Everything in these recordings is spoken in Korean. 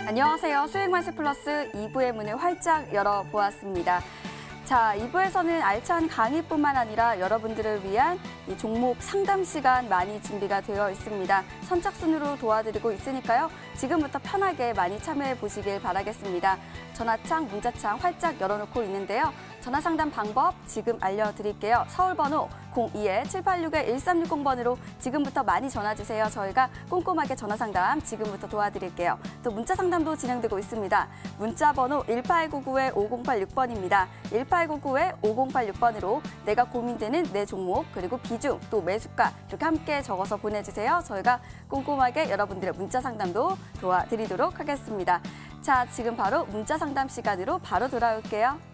안녕하세요. 수익만세 플러스 2부의 문을 활짝 열어보았습니다. 자, 2부에서는 알찬 강의뿐만 아니라 여러분들을 위한 이 종목 상담 시간 많이 준비가 되어 있습니다. 선착순으로 도와드리고 있으니까요. 지금부터 편하게 많이 참여해 보시길 바라겠습니다. 전화창, 문자창 활짝 열어놓고 있는데요. 전화 상담 방법 지금 알려드릴게요. 서울번호 02-786-1360번으로 지금부터 많이 전화주세요. 저희가 꼼꼼하게 전화 상담 지금부터 도와드릴게요. 또 문자 상담도 진행되고 있습니다. 문자 번호 1899-5086번입니다. 1899-5086번으로 내가 고민되는 내 종목 그리고 비중 또 매수가 이렇게 함께 적어서 보내주세요. 저희가 꼼꼼하게 여러분들의 문자 상담도 도와드리도록 하겠습니다. 자, 지금 바로 문자 상담 시간으로 바로 돌아올게요.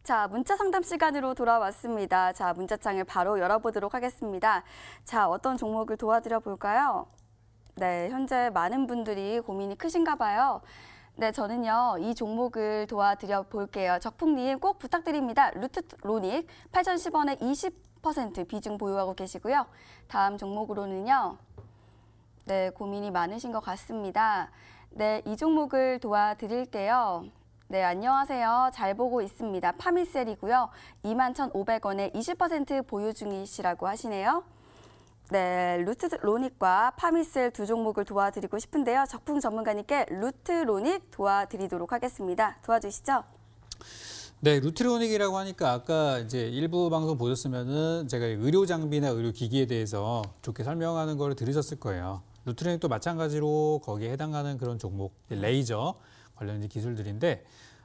자, 문자 상담 시간으로 돌아왔습니다. 자, 문자창을 바로 열어보도록 하겠습니다. 자, 어떤 종목을 도와드려 볼까요? 네, 현재 많은 분들이 고민이 크신가 봐요. 네, 저는요, 이 종목을 도와드려 볼게요. 적풍님 꼭 부탁드립니다. 루트로닉 8,010원에 20% 비중 보유하고 계시고요. 다음 종목으로는요, 네, 고민이 많으신 것 같습니다. 네, 이 종목을 도와드릴게요. 네, 안녕하세요. 잘 보고 있습니다. 파미셀이고요. 21,500원에 20% 보유 중이시라고 하시네요. 네, 루트로닉과 파미셀 두 종목을 도와드리고 싶은데요. 적풍 전문가님께 루트로닉 도와드리도록 하겠습니다. 도와주시죠. 네, 루트로닉이라고 하니까 아까 이제 일부 방송 보셨으면은 제가 의료 장비나 의료 기기에 대해서 좋게 설명하는 걸 들으셨을 거예요. 루트로닉도 마찬가지로 거기에 해당하는 그런 종목, 레이저 관련 기술들인데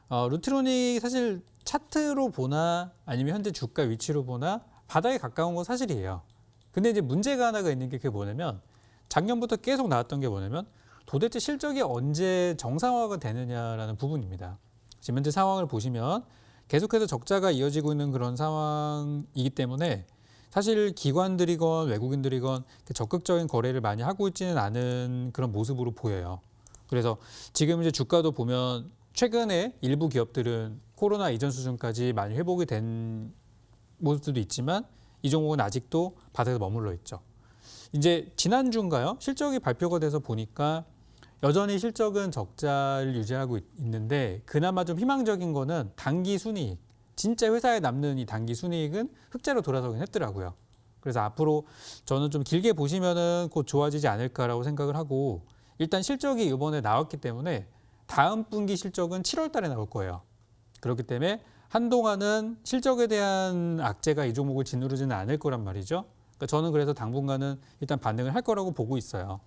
루트로닉 사실 차트로 보나 아니면 현재 주가 위치로 보나 바닥에 가까운 건 사실이에요. 근데 이제 문제가 하나가 있는 게 그게 뭐냐면 작년부터 계속 나왔던 게 뭐냐면 도대체 실적이 언제 정상화가 되느냐라는 부분입니다. 지금 현재 상황을 보시면 계속해서 적자가 이어지고 있는 그런 상황이기 때문에 사실 기관들이건 외국인들이건 적극적인 거래를 많이 하고 있지는 않은 그런 모습으로 보여요. 그래서 지금 이제 주가도 보면 최근에 일부 기업들은 코로나 이전 수준까지 많이 회복이 된 모습도 있지만 이 종목은 아직도 바닥에 머물러 있죠. 이제 지난주인가요? 실적이 발표가 돼서 보니까 여전히 실적은 적자를 유지하고 있는데 그나마 좀 희망적인 거는 단기 순이익, 진짜 회사에 남는 이 단기 순이익은 흑자로 돌아서긴 했더라고요. 그래서 앞으로 저는 좀 길게 보시면은 곧 좋아지지 않을까라고 생각을 하고 일단 실적이 이번에 나왔기 때문에 다음 분기 실적은 7월 달에 나올 거예요. 그렇기 때문에 한동안은 실적에 대한 악재가 이 종목을 짓누르지는 않을 거란 말이죠. 그러니까 저는 그래서 당분간은 일단 반등을 할 거라고 보고 있어요.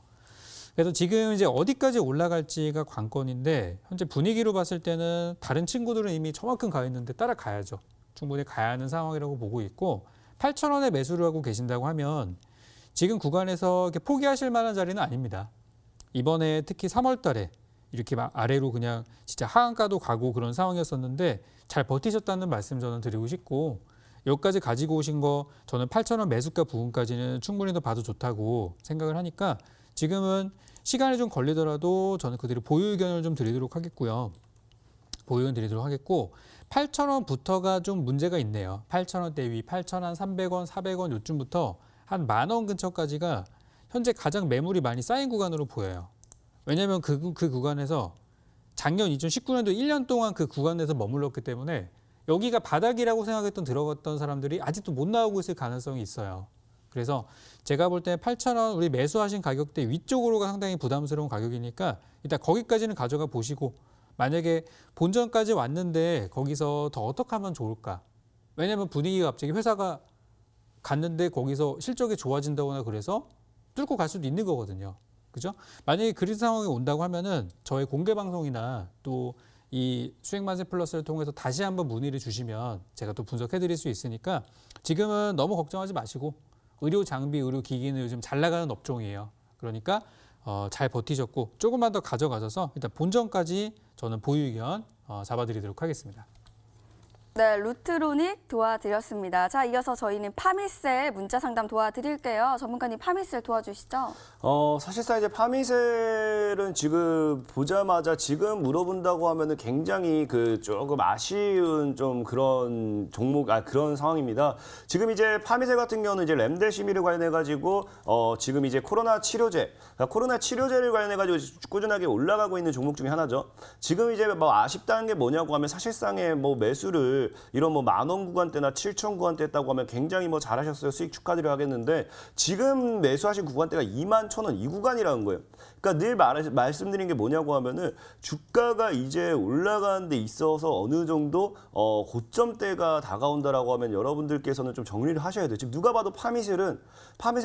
그래서 지금 이제 어디까지 올라갈지가 관건인데 현재 분위기로 봤을 때는 다른 친구들은 이미 저만큼 가 있는데 따라가야죠. 충분히 가야 하는 상황이라고 보고 있고 8,000원에 매수를 하고 계신다고 하면 지금 구간에서 이렇게 포기하실 만한 자리는 아닙니다. 이번에 특히 3월 달에 이렇게 막 아래로 그냥 진짜 하한가도 가고 그런 상황이었었는데 잘 버티셨다는 말씀 저는 드리고 싶고 여기까지 가지고 오신 거 저는 8,000원 매수가 부분까지는 충분히 더 봐도 좋다고 생각을 하니까 지금은 시간이 좀 걸리더라도 저는 그대로 보유 의견을 좀 드리도록 하겠고요. 보유 의견 드리도록 하겠고 8,000원부터가 좀 문제가 있네요. 8,000원대 위 8,300원, 400원 요쯤부터 한 10,000원 근처까지가 현재 가장 매물이 많이 쌓인 구간으로 보여요. 왜냐하면 그 구간에서 작년 2019년도 1년 동안 그 구간에서 머물렀기 때문에 여기가 바닥이라고 생각했던 들어갔던 사람들이 아직도 못 나오고 있을 가능성이 있어요. 그래서 제가 볼 때 8,000원 우리 매수하신 가격대 위쪽으로가 상당히 부담스러운 가격이니까 일단 거기까지는 가져가 보시고 만약에 본전까지 왔는데 거기서 더 어떻게 하면 좋을까? 왜냐하면 분위기가 갑자기 회사가 갔는데 거기서 실적이 좋아진다거나 그래서 뚫고 갈 수도 있는 거거든요. 그죠? 만약에 그런 상황이 온다고 하면은 저의 공개 방송이나 또 이 수익만세 플러스를 통해서 다시 한번 문의를 주시면 제가 또 분석해 드릴 수 있으니까 지금은 너무 걱정하지 마시고 의료 장비, 의료 기기는 요즘 잘 나가는 업종이에요. 그러니까 잘 버티셨고 조금만 더 가져가셔서 일단 본전까지 저는 보유 의견 잡아드리도록 하겠습니다. 네, 루트로닉 도와드렸습니다. 자, 이어서 저희는 파미셀 문자 상담 도와드릴게요. 전문가님 파미셀 도와주시죠. 사실상 이제 파미셀은 지금 보자마자 지금 물어본다고 하면은 굉장히 조금 아쉬운 좀 그런 그런 상황입니다. 지금 이제 파미셀 같은 경우는 이제 렘데시비르 관련해가지고, 지금 이제 코로나 치료제를 관련해가지고 꾸준하게 올라가고 있는 종목 중에 하나죠. 지금 이제 뭐 아쉽다는 게 뭐냐고 하면 사실상의 뭐 매수를 이런 뭐 10,000원 구간대나 7,000원 구간대 했다고 하면 굉장히 뭐 잘하셨어요. 수익 축하드려 하겠는데 지금 매수하신 구간대가 21,000원 이 구간이라는 거예요. 그러니까 늘 말씀드린 게 뭐냐고 하면은 주가가 이제 올라가는 데 있어서 어느 정도 고점대가 다가온다라고 하면 여러분들께서는 좀 정리를 하셔야 돼요. 지금 누가 봐도 파미셀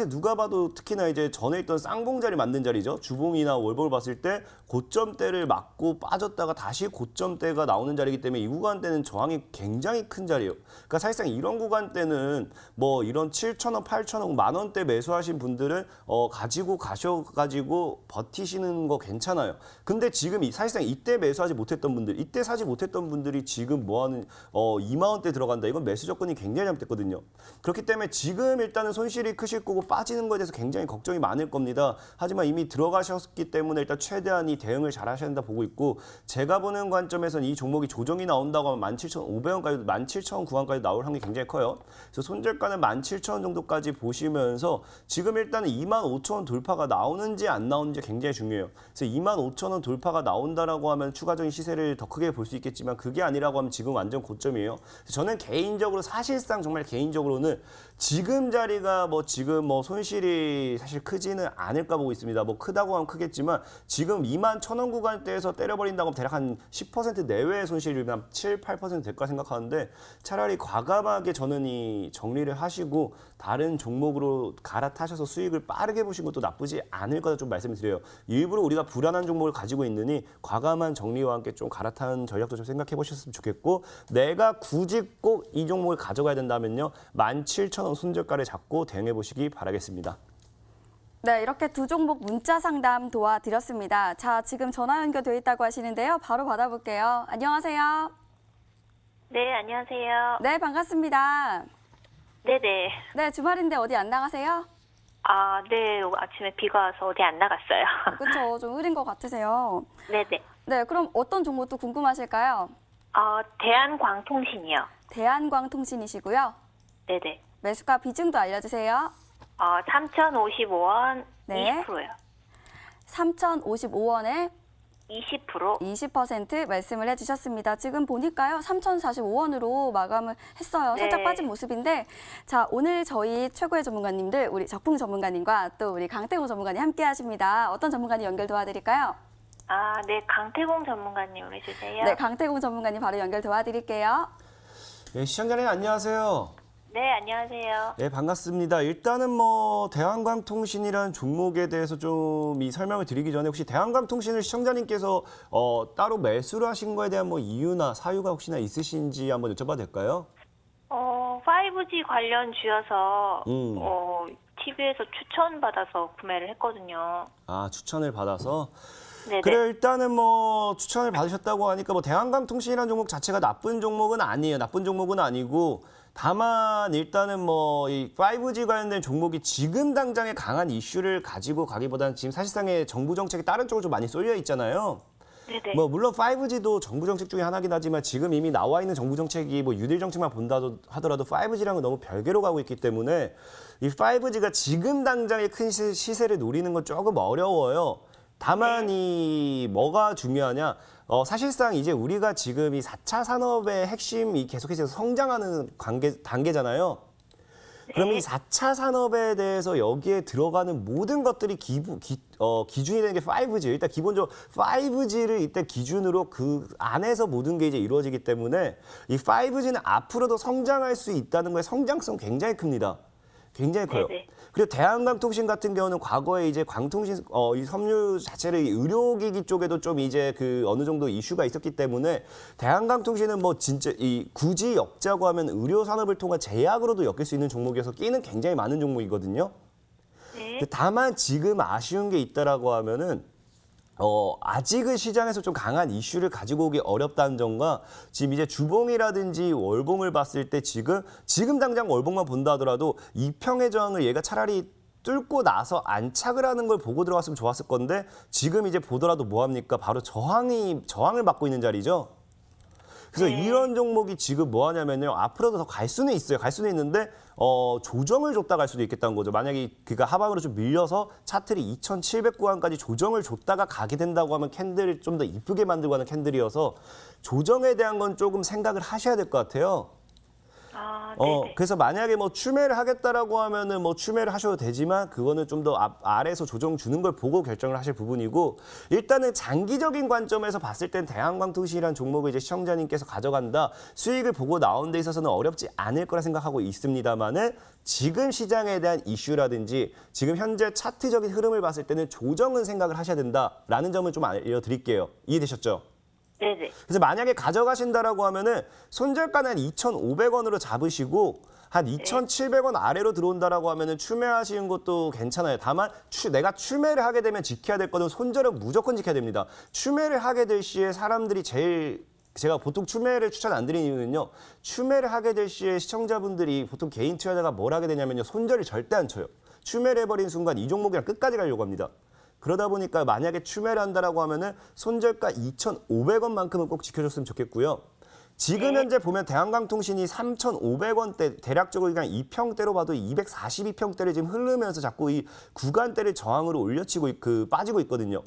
누가 봐도 특히나 이제 전에 있던 쌍봉 자리 만든 자리죠. 주봉이나 월봉을 봤을 때 고점대를 맞고 빠졌다가 다시 고점대가 나오는 자리이기 때문에 이 구간대는 저항이 굉장히 큰 자리예요. 그러니까 사실상 이런 구간대는 뭐 이런 7,000원, 8,000원, 10,000원대 매수하신 분들은 가지고 가셔가지고 버티시는 거 괜찮아요. 근데 지금 사실상 이때 매수하지 못했던 분들, 이때 사지 못했던 분들이 지금 뭐하는 20,000원대 들어간다. 이건 매수 조건이 굉장히 잘못됐거든요. 그렇기 때문에 지금 일단은 손실이 크실 거고 빠지는 거에 대해서 굉장히 걱정이 많을 겁니다. 하지만 이미 들어가셨기 때문에 일단 최대한 이 대응을 잘 하셔야 된다 보고 있고, 제가 보는 관점에서는 이 종목이 조정이 나온다고 하면 17,500원까지, 17,000원 구간까지 나올 확률이 굉장히 커요. 그래서 손절가는 17,000원 정도까지 보시면서 지금 일단은 25,000원 돌파가 나오는지 안 나오는지 굉장히 중요해요. 그래서 25,000원 돌파가 나온다라고 하면 추가적인 시세를 더 크게 볼 수 있겠지만 그게 아니라고 하면 지금 완전 고점이에요. 저는 개인적으로 사실상 정말 개인적으로는 지금 자리가 뭐 지금 뭐 손실이 사실 크지는 않을까 보고 있습니다. 뭐 크다고 하면 크겠지만 지금 21,000원 구간대에서 때려버린다고 하면 대략 한 10% 내외의 손실이 한 7, 8% 될까 생각하는데 차라리 과감하게 저는 이 정리를 하시고 다른 종목으로 갈아타셔서 수익을 빠르게 보신 것도 나쁘지 않을 거다 좀 말씀을 드려요. 일부러 우리가 불안한 종목을 가지고 있느니 과감한 정리와 함께 좀 갈아타는 전략도 좀 생각해 보셨으면 좋겠고, 내가 굳이 꼭 이 종목을 가져가야 된다면요 17,000원 손절가를 잡고 대응해 보시기 바라겠습니다. 네, 이렇게 두 종목 문자 상담 도와드렸습니다. 자, 지금 전화 연결돼 있다고 하시는데요. 바로 받아볼게요. 안녕하세요. 네, 안녕하세요. 네, 반갑습니다. 네네. 네, 주말인데 어디 안 나가세요? 아, 네. 아침에 비가 와서 어디 안 나갔어요. 그렇죠. 좀 흐린 것 같으세요. 네네. 네, 그럼 어떤 종목도 궁금하실까요? 대한광통신이요. 대한광통신이시고요. 네네. 매수가 비중도 알려주세요. 3,055원 네. 20%요. 3,055원에 20%? 20% 말씀을 해주셨습니다. 지금 보니까요, 3,045원으로 마감을 했어요. 살짝 네. 빠진 모습인데, 자, 오늘 저희 최고의 전문가님들, 우리 적풍 전문가님과 또 우리 강태공 전문가님 함께 하십니다. 어떤 전문가님 연결 도와드릴까요? 네. 강태공 전문가님으로 해주세요. 네, 강태공 전문가님 바로 연결 도와드릴게요. 네, 시청자님 안녕하세요. 네, 안녕하세요. 네, 반갑습니다. 일단은 뭐 대한광통신이라는 종목에 대해서 좀 이 설명을 드리기 전에 혹시 대한광통신을 시청자님께서 따로 매수를 하신 거에 대한 뭐 이유나 사유가 혹시나 있으신지 한번 여쭤봐도 될까요? 5G 관련 주여서 음. TV에서 추천받아서 구매를 했거든요. 아, 추천을 받아서. 네네. 그래, 일단은 뭐 추천을 받으셨다고 하니까 뭐 대한광통신이라는 종목 자체가 나쁜 종목은 아니에요. 나쁜 종목은 아니고, 다만 일단은 뭐 이 5G 관련된 종목이 지금 당장의 강한 이슈를 가지고 가기보다는 지금 사실상의 정부 정책이 다른 쪽으로 좀 많이 쏠려 있잖아요. 네네. 뭐 물론 5G도 정부 정책 중에 하나긴 하지만 지금 이미 나와 있는 정부 정책이 뭐 뉴딜 정책만 본다 하더라도 5G랑은 너무 별개로 가고 있기 때문에 이 5G가 지금 당장의 큰 시세를 노리는 건 조금 어려워요. 다만 이 뭐가 중요하냐? 사실상 이제 우리가 지금 이 4차 산업의 핵심이 계속해서 성장하는 단계잖아요. 그럼 이 4차 산업에 대해서 여기에 들어가는 모든 것들이 기준이 되는 게 5G. 일단 기본적으로 5G를 이때 기준으로 그 안에서 모든 게 이제 이루어지기 때문에 이 5G는 앞으로도 성장할 수 있다는 거에 성장성 굉장히 큽니다. 굉장히 커요. 네네. 그리고 대한광통신 같은 경우는 과거에 이제 광통신 이 섬유 자체를 의료기기 쪽에도 좀 이제 어느 정도 이슈가 있었기 때문에 대한광통신은 뭐 진짜 굳이 엮자고 하면 의료 산업을 통한 제약으로도 엮일 수 있는 종목이어서 끼는 굉장히 많은 종목이거든요. 네. 다만 지금 아쉬운 게 있다라고 하면은 아직은 시장에서 좀 강한 이슈를 가지고 오기 어렵다는 점과 지금 이제 주봉이라든지 월봉을 봤을 때 지금 당장 월봉만 본다 하더라도 이평의 저항을 얘가 차라리 뚫고 나서 안착을 하는 걸 보고 들어갔으면 좋았을 건데 지금 이제 보더라도 뭐합니까? 바로 저항을 받고 있는 자리죠. 그래서 이런 종목이 지금 뭐 하냐면요. 앞으로도 더 갈 수는 있어요. 갈 수는 있는데 조정을 줬다 갈 수도 있겠다는 거죠. 만약에 그가 하방으로 좀 밀려서 차트를 2,700구간까지 조정을 줬다가 가게 된다고 하면 캔들을 좀 더 이쁘게 만들고 하는 캔들이어서 조정에 대한 건 조금 생각을 하셔야 될 것 같아요. 아, 네네. 그래서 만약에 뭐 추매를 하겠다라고 하면은 뭐 추매를 하셔도 되지만 그거는 좀 더 아래에서 조정 주는 걸 보고 결정을 하실 부분이고 일단은 장기적인 관점에서 봤을 땐 대한광통신이라는 종목을 이제 시청자님께서 가져간다 수익을 보고 나온 데 있어서는 어렵지 않을 거라 생각하고 있습니다만은 지금 시장에 대한 이슈라든지 지금 현재 차트적인 흐름을 봤을 때는 조정은 생각을 하셔야 된다라는 점을 좀 알려드릴게요. 이해되셨죠? 네네. 그래서 만약에 가져가신다라고 하면은 손절가는 한 2,500원으로 잡으시고 한 2,700원 아래로 들어온다라고 하면은 추매하시는 것도 괜찮아요. 다만 내가 추매를 하게 되면 지켜야 될 거는 손절은 무조건 지켜야 됩니다. 추매를 하게 될 시에 사람들이 제가 보통 추매를 추천 안 드리는 이유는요. 추매를 하게 될 시에 시청자분들이 보통 개인 투자자가 뭘 하게 되냐면요. 손절을 절대 안 쳐요. 추매를 해버린 순간 이 종목이랑 끝까지 가려고 합니다. 그러다 보니까 만약에 추매를 한다라고 하면은 손절가 2,500원만큼은 꼭 지켜줬으면 좋겠고요. 지금 현재 보면 대한광통신이 3,500원대 대략적으로 그냥 2평대로 봐도 242평대를 지금 흐르면서 자꾸 이 구간대를 저항으로 올려치고 빠지고 있거든요.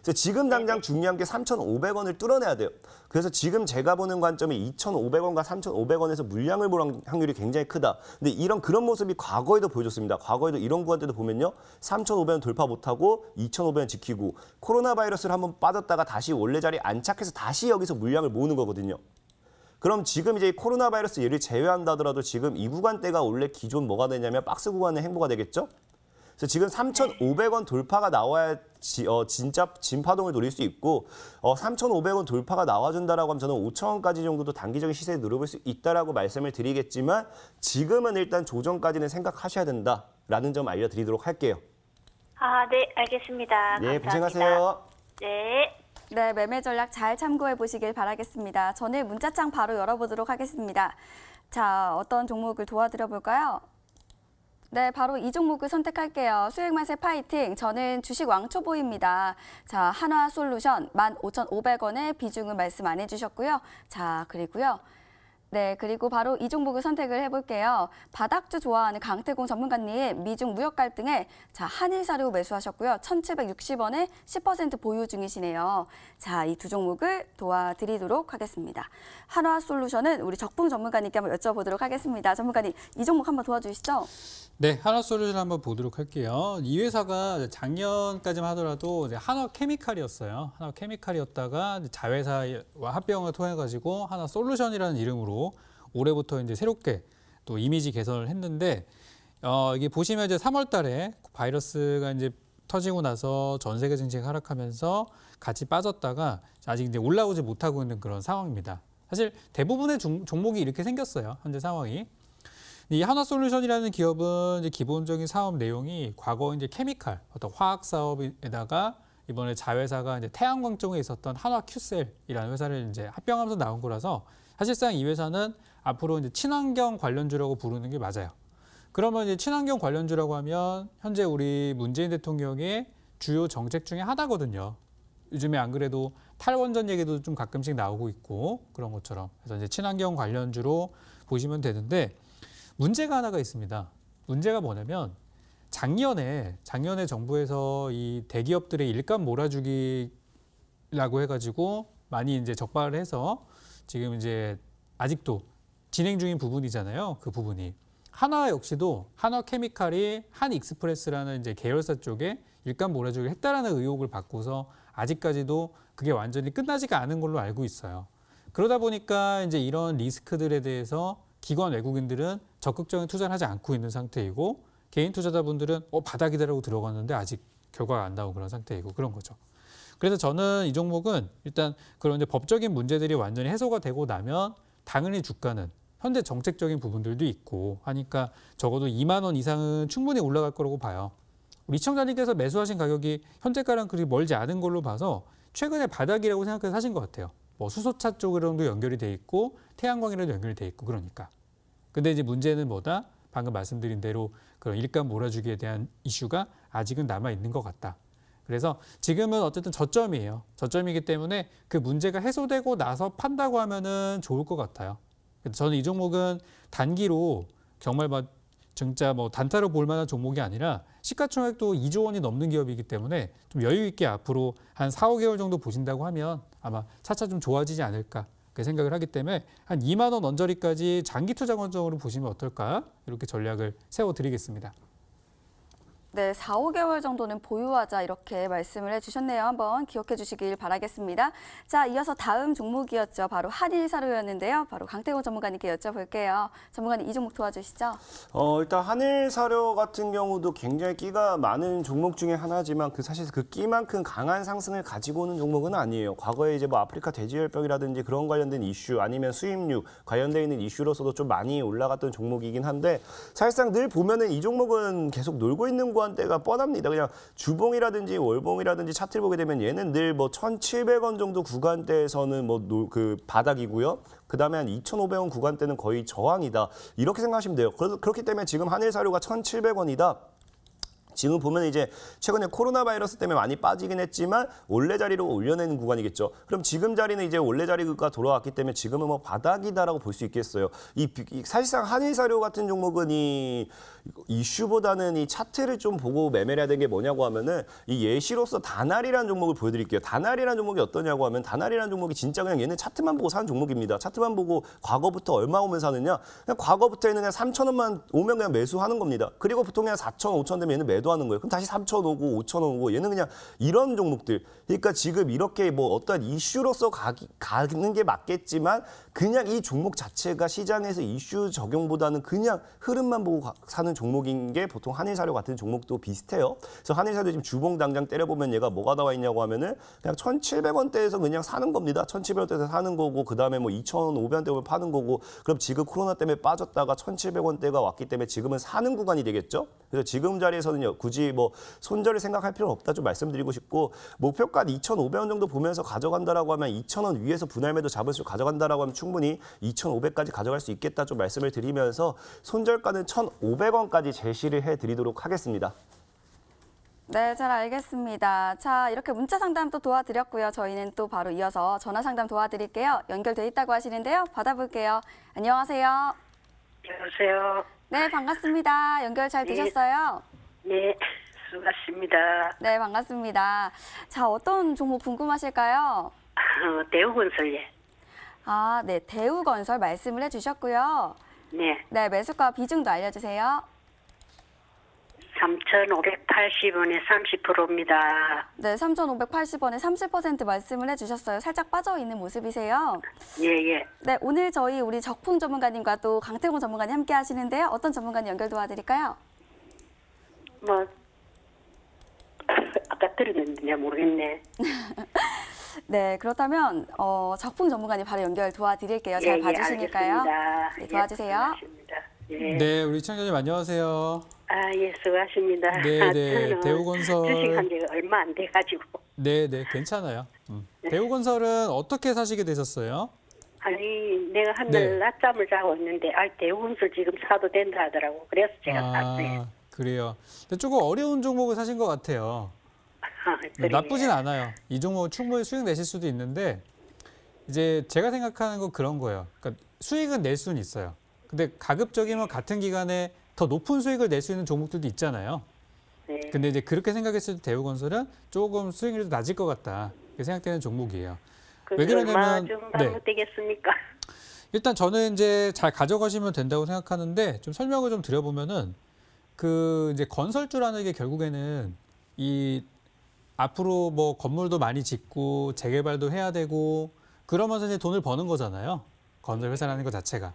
그래서 지금 당장 중요한 게 3,500원을 뚫어내야 돼요. 그래서 지금 제가 보는 관점이 2,500원과 3,500원에서 물량을 볼 확률이 굉장히 크다. 근데 그런 모습이 과거에도 보여줬습니다. 과거에도 이런 구간대도 보면요. 3,500원 돌파 못하고 2,500원 지키고 코로나 바이러스를 한번 빠졌다가 다시 원래 자리에 안착해서 다시 여기서 물량을 모으는 거거든요. 그럼 지금 이제 코로나 바이러스 얘를 제외한다 하더라도 지금 이 구간대가 원래 기존 뭐가 되냐면 박스 구간의 행보가 되겠죠? 그래서 지금 3,500원 돌파가 나와야 진짜 진파동을 노릴 수 있고 3,500원 돌파가 나와준다라고 하면 저는 5,000원까지 정도도 단기적인 시세에 누려볼 수 있다라고 말씀을 드리겠지만 지금은 일단 조정까지는 생각하셔야 된다라는 점 알려드리도록 할게요. 아, 네, 알겠습니다. 네, 감사합니다. 고생하세요. 네. 네, 매매 전략 잘 참고해 보시길 바라겠습니다. 저는 문자창 바로 열어보도록 하겠습니다. 자, 어떤 종목을 도와드려 볼까요? 네, 바로 이 종목을 선택할게요. 수익 맛의 파이팅. 저는 주식 왕초보입니다. 자, 한화솔루션 15,500원의 비중을 말씀 안 해주셨고요. 자, 그리고요. 네, 그리고 바로 이 종목을 선택을 해볼게요. 바닥주 좋아하는 강태공 전문가님, 미중 무역 갈등에 자 한일사료 매수하셨고요. 1,760원에 10% 보유 중이시네요. 자, 이 두 종목을 도와드리도록 하겠습니다. 한화솔루션은 우리 적풍 전문가님께 한번 여쭤보도록 하겠습니다. 전문가님, 이 종목 한번 도와주시죠. 네, 한화솔루션 한번 보도록 할게요. 이 회사가 작년까지만 하더라도 이제 한화케미칼이었어요. 한화케미칼이었다가 자회사와 합병을 통해 가지고 한화솔루션이라는 이름으로 올해부터 이제 새롭게 또 이미지 개선을 했는데 이게 보시면 이제 3월달에 바이러스가 이제 터지고 나서 전 세계 증시가 하락하면서 같이 빠졌다가 아직 이제 올라오지 못하고 있는 그런 상황입니다. 사실 대부분의 종목이 이렇게 생겼어요. 현재 상황이. 이 한화솔루션이라는 기업은 이제 기본적인 사업 내용이 과거 이제 케미칼, 어떤 화학 사업에다가 이번에 자회사가 이제 태양광 쪽에 있었던 한화큐셀이라는 회사를 이제 합병하면서 나온 거라서 사실상 이 회사는 앞으로 이제 친환경 관련주라고 부르는 게 맞아요. 그러면 이제 친환경 관련주라고 하면 현재 우리 문재인 대통령의 주요 정책 중에 하나거든요. 요즘에 안 그래도 탈원전 얘기도 좀 가끔씩 나오고 있고 그런 것처럼. 그래서 이제 친환경 관련주로 보시면 되는데 문제가 하나가 있습니다. 문제가 뭐냐면 작년에 정부에서 이 대기업들의 일감 몰아주기라고 해가지고 많이 이제 적발을 해서 지금 이제 아직도 진행 중인 부분이잖아요. 그 부분이. 한화 역시도 한화케미칼이 한익스프레스라는 이제 계열사 쪽에 일감 몰아주기를 했다라는 의혹을 받고서 아직까지도 그게 완전히 끝나지가 않은 걸로 알고 있어요. 그러다 보니까 이제 이런 리스크들에 대해서 기관 외국인들은 적극적인 투자를 하지 않고 있는 상태이고 개인 투자자분들은 바닥이다라고 들어갔는데 아직 결과가 안 나오고 그런 상태이고 그런 거죠. 그래서 저는 이 종목은 일단 그런 이제 법적인 문제들이 완전히 해소가 되고 나면 당연히 주가는 현재 정책적인 부분들도 있고 하니까 적어도 2만 원 이상은 충분히 올라갈 거라고 봐요. 우리 시청자님께서 매수하신 가격이 현재가랑 그리 멀지 않은 걸로 봐서 최근에 바닥이라고 생각해서 사신 것 같아요. 뭐 수소차 쪽으로도 연결이 돼 있고 태양광이라도 연결이 돼 있고 그러니까. 근데 이제 문제는 뭐다? 방금 말씀드린 대로 그런 일감 몰아주기에 대한 이슈가 아직은 남아 있는 것 같다. 그래서 지금은 어쨌든 저점이에요. 저점이기 때문에 그 문제가 해소되고 나서 판다고 하면은 좋을 것 같아요. 그래서 저는 이 종목은 단기로 정말 진짜 단타로 볼 만한 종목이 아니라 시가총액도 2조 원이 넘는 기업이기 때문에 좀 여유 있게 앞으로 한 4, 5개월 정도 보신다고 하면 아마 차차 좀 좋아지지 않을까 그렇게 생각을 하기 때문에 한 2만 원 언저리까지 장기 투자 관점으로 보시면 어떨까 이렇게 전략을 세워드리겠습니다. 네, 4, 5개월 정도는 보유하자 이렇게 말씀을 해주셨네요. 한번 기억해 주시길 바라겠습니다. 자, 이어서 다음 종목이었죠. 바로 한일사료였는데요. 바로 강태곤 전문가님께 여쭤볼게요. 전문가님 이 종목 도와주시죠. 일단 한일사료 같은 경우도 굉장히 끼가 많은 종목 중에 하나지만 사실 그 끼만큼 강한 상승을 가지고 오는 종목은 아니에요. 과거에 이제 아프리카 돼지열병이라든지 그런 관련된 이슈 아니면 수입류 관련돼 있는 이슈로서도 좀 많이 올라갔던 종목이긴 한데 사실상 늘 보면은 이 종목은 계속 놀고 있는 구간대가 뻔합니다. 그냥 주봉이라든지 월봉이라든지 차트를 보게 되면 얘는 늘 1,700원 정도 구간대에서는 그 바닥이고요. 그다음에 한 2,500원 구간대는 거의 저항이다. 이렇게 생각하시면 돼요. 그렇기 때문에 지금 한일사료가 1,700원이다. 지금 보면 이제 최근에 코로나 바이러스 때문에 많이 빠지긴 했지만 원래 자리로 올려내는 구간이겠죠. 그럼 지금 자리는 이제 원래 자리가 돌아왔기 때문에 지금은 바닥이다라고 볼 수 있겠어요. 사실상 한일사료 같은 종목은 이 이슈보다는 이 차트를 좀 보고 매매를 해야 되는 게 뭐냐고 하면은 이 예시로서 다날이라는 종목을 보여드릴게요. 다날이라는 종목이 어떠냐고 하면 다날이라는 종목이 진짜 그냥 얘는 차트만 보고 사는 종목입니다. 차트만 보고 과거부터 얼마 오면 사느냐? 그냥 과거부터는 그냥 3,000원만 오면 그냥 매수하는 겁니다. 그리고 보통 그냥 4,000, 5,000 되면 얘는 매도하는 거예요. 그럼 다시 3,000 오고 5,000원 오고 얘는 그냥 이런 종목들. 그러니까 지금 이렇게 어떤 이슈로서 가는 게 맞겠지만 그냥 이 종목 자체가 시장에서 이슈 적용보다는 그냥 흐름만 보고 사는 종목인 게 보통 한일사료 같은 종목도 비슷해요. 그래서 한일사료 지금 주봉 당장 때려보면 얘가 뭐가 나와 있냐고 하면은 그냥 1,700원대에서 그냥 사는 겁니다. 1,700원대에서 사는 거고 그다음에 2,500원대 오면 파는 거고 그럼 지금 코로나 때문에 빠졌다가 1,700원대가 왔기 때문에 지금은 사는 구간이 되겠죠. 그래서 지금 자리에서는요. 굳이 손절을 생각할 필요는 없다 좀 말씀드리고 싶고 목표가 2,500원 정도 보면서 가져간다라고 하면 2,000원 위에서 분할매도 잡을 수 가져간다라고 하면 충분히 2,500까지 가져갈 수 있겠다 좀 말씀을 드리면서 손절가는 1,500원까지 제시를 해드리도록 하겠습니다. 네, 잘 알겠습니다. 자, 이렇게 문자 상담 또 도와드렸고요. 저희는 또 바로 이어서 전화 상담 도와드릴게요. 연결돼 있다고 하시는데요. 받아볼게요. 안녕하세요. 여보세요. 네, 반갑습니다. 연결 잘 되셨어요? 네, 수고하십니다. 네, 반갑습니다. 자, 어떤 종목 궁금하실까요? 대우건설예. 아, 네, 대우건설 말씀을 해주셨고요. 네, 네, 매수가 비중도 알려주세요. 3,580원에 30%입니다. 네, 3,580원에 30% 말씀을 해주셨어요. 살짝 빠져있는 모습이세요. 예. 네, 오늘 우리 적풍 전문가님과 또 강태공 전문가님 함께 하시는데요. 어떤 전문가님 연결 도와드릴까요? 아까 들었는데 내가 모르겠네. 네, 그렇다면 적풍 전문가님 바로 연결 도와드릴게요. 잘 봐주시니까요. 알겠습니다. 네, 도와주세요. 수고하십니다. 예. 네, 우리 시청자님 안녕하세요. 예, 수고하십니다. 네, 저는 대우건설. 주식한 지가 얼마 안 돼가지고. 네, 괜찮아요. 대우건설은 어떻게 사시게 되셨어요? 아니, 내가 네. 한날 낮잠을 자고 있는데, 대우건설 지금 사도 된다 하더라고. 그래서 제가 샀어요. 그래요. 근데 조금 어려운 종목을 사신 것 같아요. 그래. 나쁘진 않아요. 이 종목 충분히 수익 내실 수도 있는데 이제 제가 생각하는 건 그런 거예요. 그러니까 수익은 낼 수는 있어요. 근데 가급적이면 같은 기간에 더 높은 수익을 낼 수 있는 종목들도 있잖아요. 네. 근데 이제 그렇게 생각했을 때 대우건설은 조금 수익률이 낮을 것 같다. 이렇게 생각되는 종목이에요. 왜 그러냐면 얼마 정도 되겠습니까? 일단 저는 이제 잘 가져가시면 된다고 생각하는데 좀 설명을 좀 드려보면은 이제 건설주라는 게 결국에는 이 앞으로 건물도 많이 짓고 재개발도 해야 되고 그러면서 이제 돈을 버는 거잖아요. 건설 회사라는 것 자체가.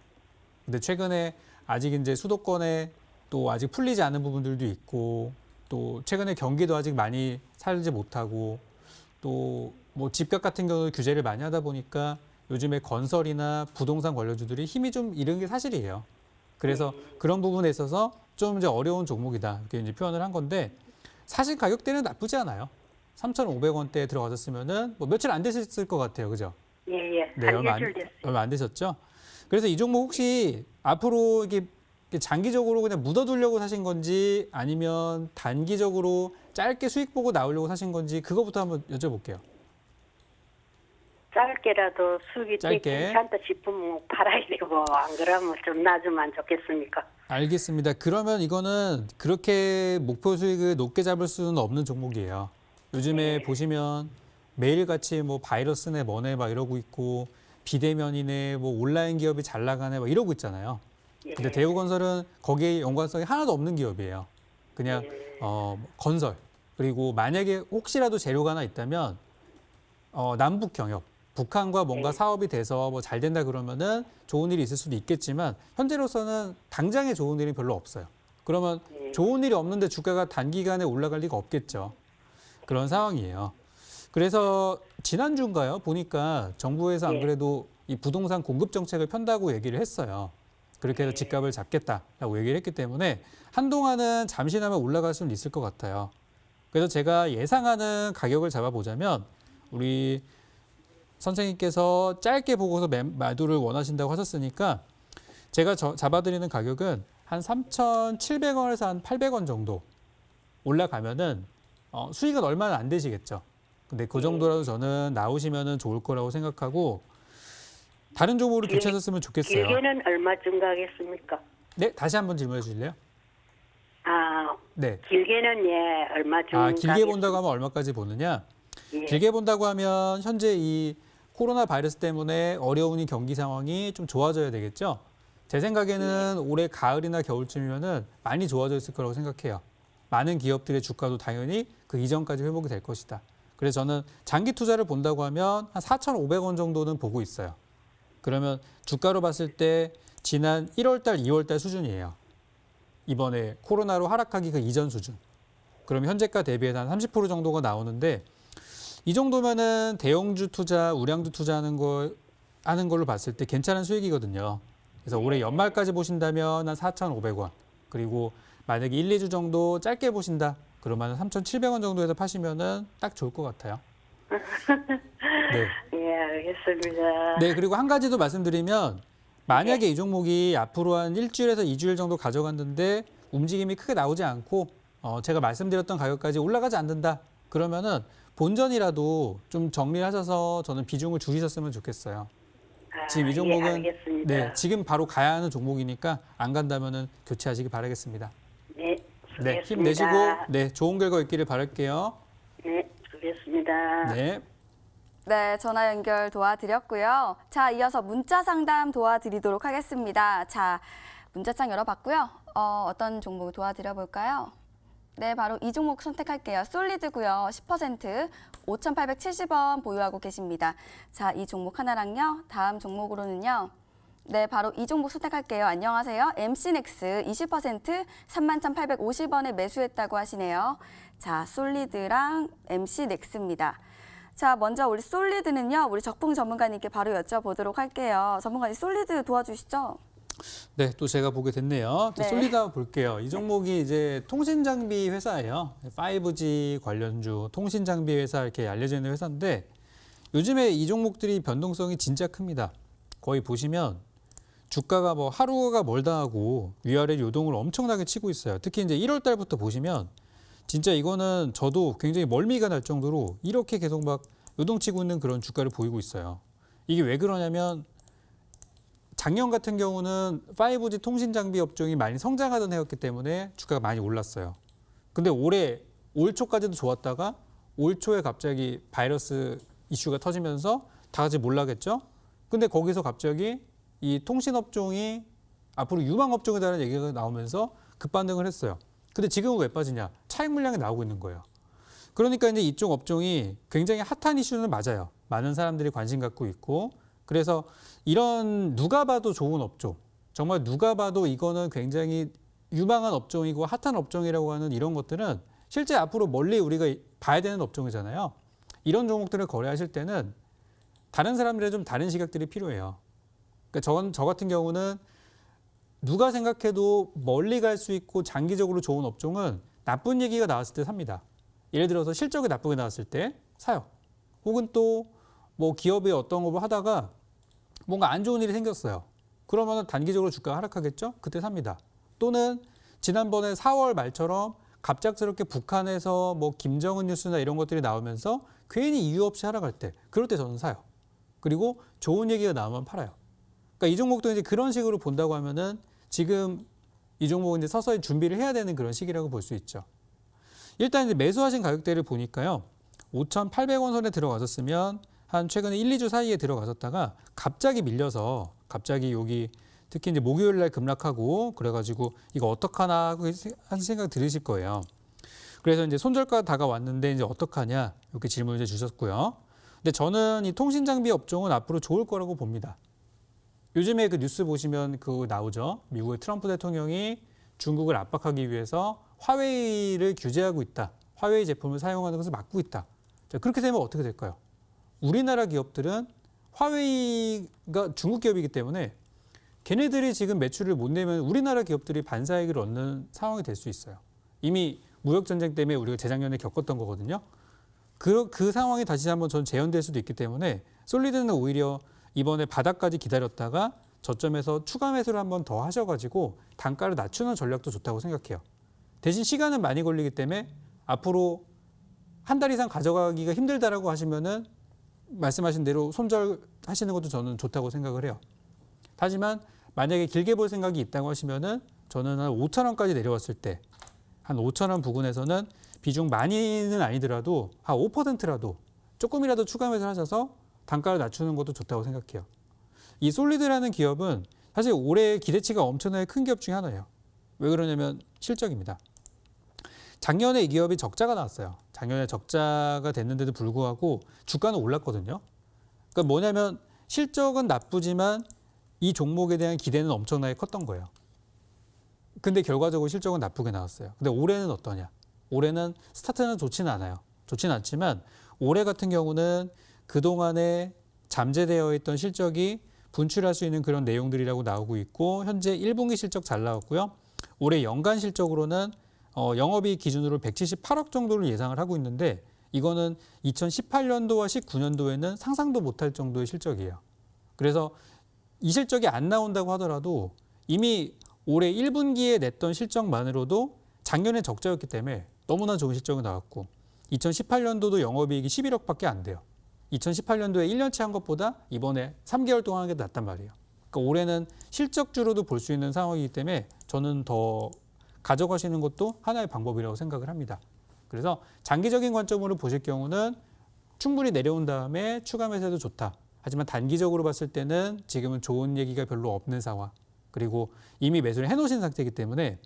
근데 최근에 아직 이제 수도권에 또 아직 풀리지 않은 부분들도 있고 또 최근에 경기도 아직 많이 살지 못하고 또 집값 같은 경우 규제를 많이 하다 보니까 요즘에 건설이나 부동산 관련주들이 힘이 좀 잃은 게 사실이에요. 그래서 그런 부분에 있어서 좀 이제 어려운 종목이다 이렇게 이제 표현을 한 건데 사실 가격대는 나쁘지 않아요. 3,500원대에 들어가셨으면은 뭐 며칠 안 되셨을 것 같아요. 그죠? 예, 예. 네, 한 얼마 일주일 됐어요. 얼마 안 되셨죠? 그래서 이 종목 혹시 앞으로 이게 장기적으로 그냥 묻어두려고 사신 건지 아니면 단기적으로 짧게 수익 보고 나오려고 사신 건지 그거부터 한번 여쭤볼게요. 짧게라도 수익이 짧게. 괜찮다 싶으면 팔아야 되고 안 그러면 좀 놔주면 좋겠습니까? 알겠습니다. 그러면 이거는 그렇게 목표 수익을 높게 잡을 수는 없는 종목이에요. 요즘에 보시면 매일같이 뭐 바이러스네 뭐네 막 이러고 있고 비대면이네 뭐 온라인 기업이 잘 나가네 막 이러고 있잖아요. 근데 대우건설은 거기에 연관성이 하나도 없는 기업이에요. 그냥 건설. 그리고 만약에 혹시라도 재료가 하나 있다면 남북 경협. 북한과 뭔가 사업이 돼서 뭐 잘 된다 그러면은 좋은 일이 있을 수도 있겠지만 현재로서는 당장에 좋은 일이 별로 없어요. 그러면 좋은 일이 없는데 주가가 단기간에 올라갈 리가 없겠죠. 그런 상황이에요. 그래서 지난주인가요? 보니까 정부에서 안 그래도 이 부동산 공급 정책을 편다고 얘기를 했어요. 그렇게 해서 집값을 잡겠다라고 얘기를 했기 때문에 한동안은 잠시나마 올라갈 수는 있을 것 같아요. 그래서 제가 예상하는 가격을 잡아보자면 우리 선생님께서 짧게 보고서 매도를 원하신다고 하셨으니까 제가 잡아드리는 가격은 한 3,700원에서 한 800원 정도 올라가면은 수익은 얼마나 안 되시겠죠. 근데 그 정도라도 저는 나오시면은 좋을 거라고 생각하고 다른 종목으로 교체하셨으면 좋겠어요. 길게는 얼마쯤 가겠습니까? 네, 다시 한번 질문해 주실래요? 아, 네. 길게는 예, 얼마쯤 길게 본다고 하면 얼마까지 보느냐? 예. 길게 본다고 하면 현재 이 코로나 바이러스 때문에 어려운 이 경기 상황이 좀 좋아져야 되겠죠? 제 생각에는 올해 가을이나 겨울쯤이면은 많이 좋아져 있을 거라고 생각해요. 많은 기업들의 주가도 당연히 그 이전까지 회복이 될 것이다. 그래서 저는 장기 투자를 본다고 하면 한 4,500원 정도는 보고 있어요. 그러면 주가로 봤을 때 지난 1월 달, 2월 달 수준이에요. 이번에 코로나로 하락하기 그 이전 수준. 그러면 현재가 대비해서 한 30% 정도가 나오는데 이 정도면은 대형주 투자, 우량주 투자하는 걸로 봤을 때 괜찮은 수익이거든요. 그래서 올해 연말까지 보신다면 한 4,500원. 그리고 만약에 1, 2주 정도 짧게 보신다. 그러면 3,700원 정도에서 파시면은 딱 좋을 것 같아요. 네. 예, 알겠습니다. 네, 그리고 한 가지 더 말씀드리면 만약에 이 종목이 앞으로 한 일주일에서 2주일 정도 가져갔는데 움직임이 크게 나오지 않고 제가 말씀드렸던 가격까지 올라가지 않는다. 그러면은 본전이라도 좀 정리하셔서 저는 비중을 줄이셨으면 좋겠어요. 지금 이 종목은 예, 알겠습니다. 네, 지금 바로 가야 하는 종목이니까 안 간다면은 교체하시기 바라겠습니다. 네, 네, 수고했습니다. 힘내시고 네, 좋은 결과 있기를 바랄게요. 네, 수고했습니다. 네. 네, 전화 연결 도와드렸고요. 자, 이어서 문자 상담 도와드리도록 하겠습니다. 자, 문자창 열어봤고요. 어떤 종목 도와드려 볼까요? 네, 바로 이 종목 선택할게요. 솔리드고요. 10% 5,870원 보유하고 계십니다. 자, 이 종목 하나랑요. 다음 종목으로는요. 네, 바로 이 종목 선택할게요. 안녕하세요. MC넥스 20% 31,850원에 매수했다고 하시네요. 자, 솔리드랑 MC넥스입니다. 자, 먼저 우리 솔리드는요. 우리 적풍 전문가님께 바로 여쭤보도록 할게요. 전문가님 솔리드 도와주시죠? 네, 또 제가 보게 됐네요. 또 네. 솔리드 한번 볼게요. 이 종목이 이제 통신 장비 회사예요. 5G 관련주 통신 장비 회사 이렇게 알려져 있는 회사인데 요즘에 이 종목들이 변동성이 진짜 큽니다. 거의 보시면 주가가 뭐 하루가 멀다 하고 위아래 요동을 엄청나게 치고 있어요. 특히 이제 1월 달부터 보시면 진짜 이거는 저도 굉장히 멀미가 날 정도로 이렇게 계속 막 요동치고 있는 그런 주가를 보이고 있어요. 이게 왜 그러냐면 작년 같은 경우는 5G 통신 장비 업종이 많이 성장하던 해였기 때문에 주가가 많이 올랐어요. 근데 올 초까지도 좋았다가 올 초에 갑자기 바이러스 이슈가 터지면서 다 같이 몰라겠죠? 근데 거기서 갑자기 이 통신 업종이 앞으로 유망 업종이라는 얘기가 나오면서 급반등을 했어요. 근데 지금은 왜 빠지냐? 차익 물량이 나오고 있는 거예요. 그러니까 이제 이쪽 업종이 굉장히 핫한 이슈는 맞아요. 많은 사람들이 관심 갖고 있고 그래서 이런 누가 봐도 좋은 업종, 정말 누가 봐도 이거는 굉장히 유망한 업종이고 핫한 업종이라고 하는 이런 것들은 실제 앞으로 멀리 우리가 봐야 되는 업종이잖아요. 이런 종목들을 거래하실 때는 다른 사람들의 좀 다른 시각들이 필요해요. 그러니까 저 같은 경우는 누가 생각해도 멀리 갈 수 있고 장기적으로 좋은 업종은 나쁜 얘기가 나왔을 때 삽니다. 예를 들어서 실적이 나쁘게 나왔을 때 사요. 혹은 또 뭐 기업이 어떤 거 하다가 뭔가 안 좋은 일이 생겼어요. 그러면 단기적으로 주가가 하락하겠죠? 그때 삽니다. 또는 지난번에 4월 말처럼 갑작스럽게 북한에서 뭐 김정은 뉴스나 이런 것들이 나오면서 괜히 이유 없이 하락할 때, 그럴 때 저는 사요. 그리고 좋은 얘기가 나오면 팔아요. 그러니까 이 종목도 이제 그런 식으로 본다고 하면은 지금 이 종목은 이제 서서히 준비를 해야 되는 그런 시기라고 볼 수 있죠. 일단 이제 매수하신 가격대를 보니까요. 5,800원 선에 들어가셨으면 한 최근에 1, 2주 사이에 들어가셨다가 갑자기 밀려서 갑자기 여기 특히 이제 목요일 날 급락하고 그래가지고 이거 어떡하나 하는 생각 들으실 거예요. 그래서 이제 손절가 다가왔는데 이제 어떡하냐 이렇게 질문을 이제 주셨고요. 근데 저는 이 통신 장비 업종은 앞으로 좋을 거라고 봅니다. 요즘에 그 뉴스 보시면 그거 나오죠. 미국의 트럼프 대통령이 중국을 압박하기 위해서 화웨이를 규제하고 있다. 화웨이 제품을 사용하는 것을 막고 있다. 자, 그렇게 되면 어떻게 될까요? 우리나라 기업들은 화웨이가 중국 기업이기 때문에 걔네들이 지금 매출을 못 내면 우리나라 기업들이 반사이익을 얻는 상황이 될 수 있어요. 이미 무역전쟁 때문에 우리가 재작년에 겪었던 거거든요. 그 상황이 다시 한번 전 재현될 수도 있기 때문에 솔리드는 오히려 이번에 바닥까지 기다렸다가 저점에서 추가 매수를 한번 더 하셔가지고 단가를 낮추는 전략도 좋다고 생각해요. 대신 시간은 많이 걸리기 때문에 앞으로 한 달 이상 가져가기가 힘들다라고 하시면은 말씀하신 대로 손절하시는 것도 저는 좋다고 생각을 해요. 하지만 만약에 길게 볼 생각이 있다고 하시면은 저는 한 5,000원까지 내려왔을 때 한 5,000원 부근에서는 비중 많이는 아니더라도 한 5%라도 조금이라도 추가 매수를 하셔서 단가를 낮추는 것도 좋다고 생각해요. 이 솔리드라는 기업은 사실 올해 기대치가 엄청나게 큰 기업 중에 하나예요. 왜 그러냐면 실적입니다. 작년에 이 기업이 적자가 나왔어요. 작년에 적자가 됐는데도 불구하고 주가는 올랐거든요. 그러니까 뭐냐면 실적은 나쁘지만 이 종목에 대한 기대는 엄청나게 컸던 거예요. 근데 결과적으로 실적은 나쁘게 나왔어요. 근데 올해는 어떠냐? 올해는 스타트는 좋지는 않아요. 좋지는 않지만 올해 같은 경우는 그동안에 잠재되어 있던 실적이 분출할 수 있는 그런 내용들이라고 나오고 있고 현재 1분기 실적 잘 나왔고요. 올해 연간 실적으로는 영업이익 기준으로 178억 정도를 예상을 하고 있는데 이거는 2018년도와 19년도에는 상상도 못할 정도의 실적이에요. 그래서 이 실적이 안 나온다고 하더라도 이미 올해 1분기에 냈던 실적만으로도 작년에 적자였기 때문에 너무나 좋은 실적이 나왔고 2018년도도 영업이익이 11억밖에 안 돼요. 2018년도에 1년치 한 것보다 이번에 3개월 동안 한 게 낫단 말이에요. 그러니까 올해는 실적주로도 볼 수 있는 상황이기 때문에 저는 더 가져가시는 것도 하나의 방법이라고 생각을 합니다. 그래서 장기적인 관점으로 보실 경우는 충분히 내려온 다음에 추가 매수해도 좋다. 하지만 단기적으로 봤을 때는 지금은 좋은 얘기가 별로 없는 상황. 그리고 이미 매수를 해놓으신 상태이기 때문에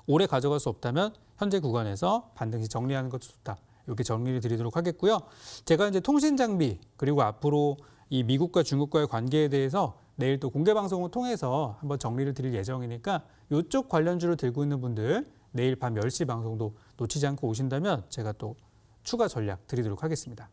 오래 가져갈 수 없다면 현재 구간에서 반등시 정리하는 것도 좋다. 이렇게 정리를 드리도록 하겠고요. 제가 이제 통신 장비 그리고 앞으로 이 미국과 중국과의 관계에 대해서 내일 또 공개 방송을 통해서 한번 정리를 드릴 예정이니까 이쪽 관련주를 들고 있는 분들 내일 밤 10시 방송도 놓치지 않고 오신다면 제가 또 추가 전략 드리도록 하겠습니다.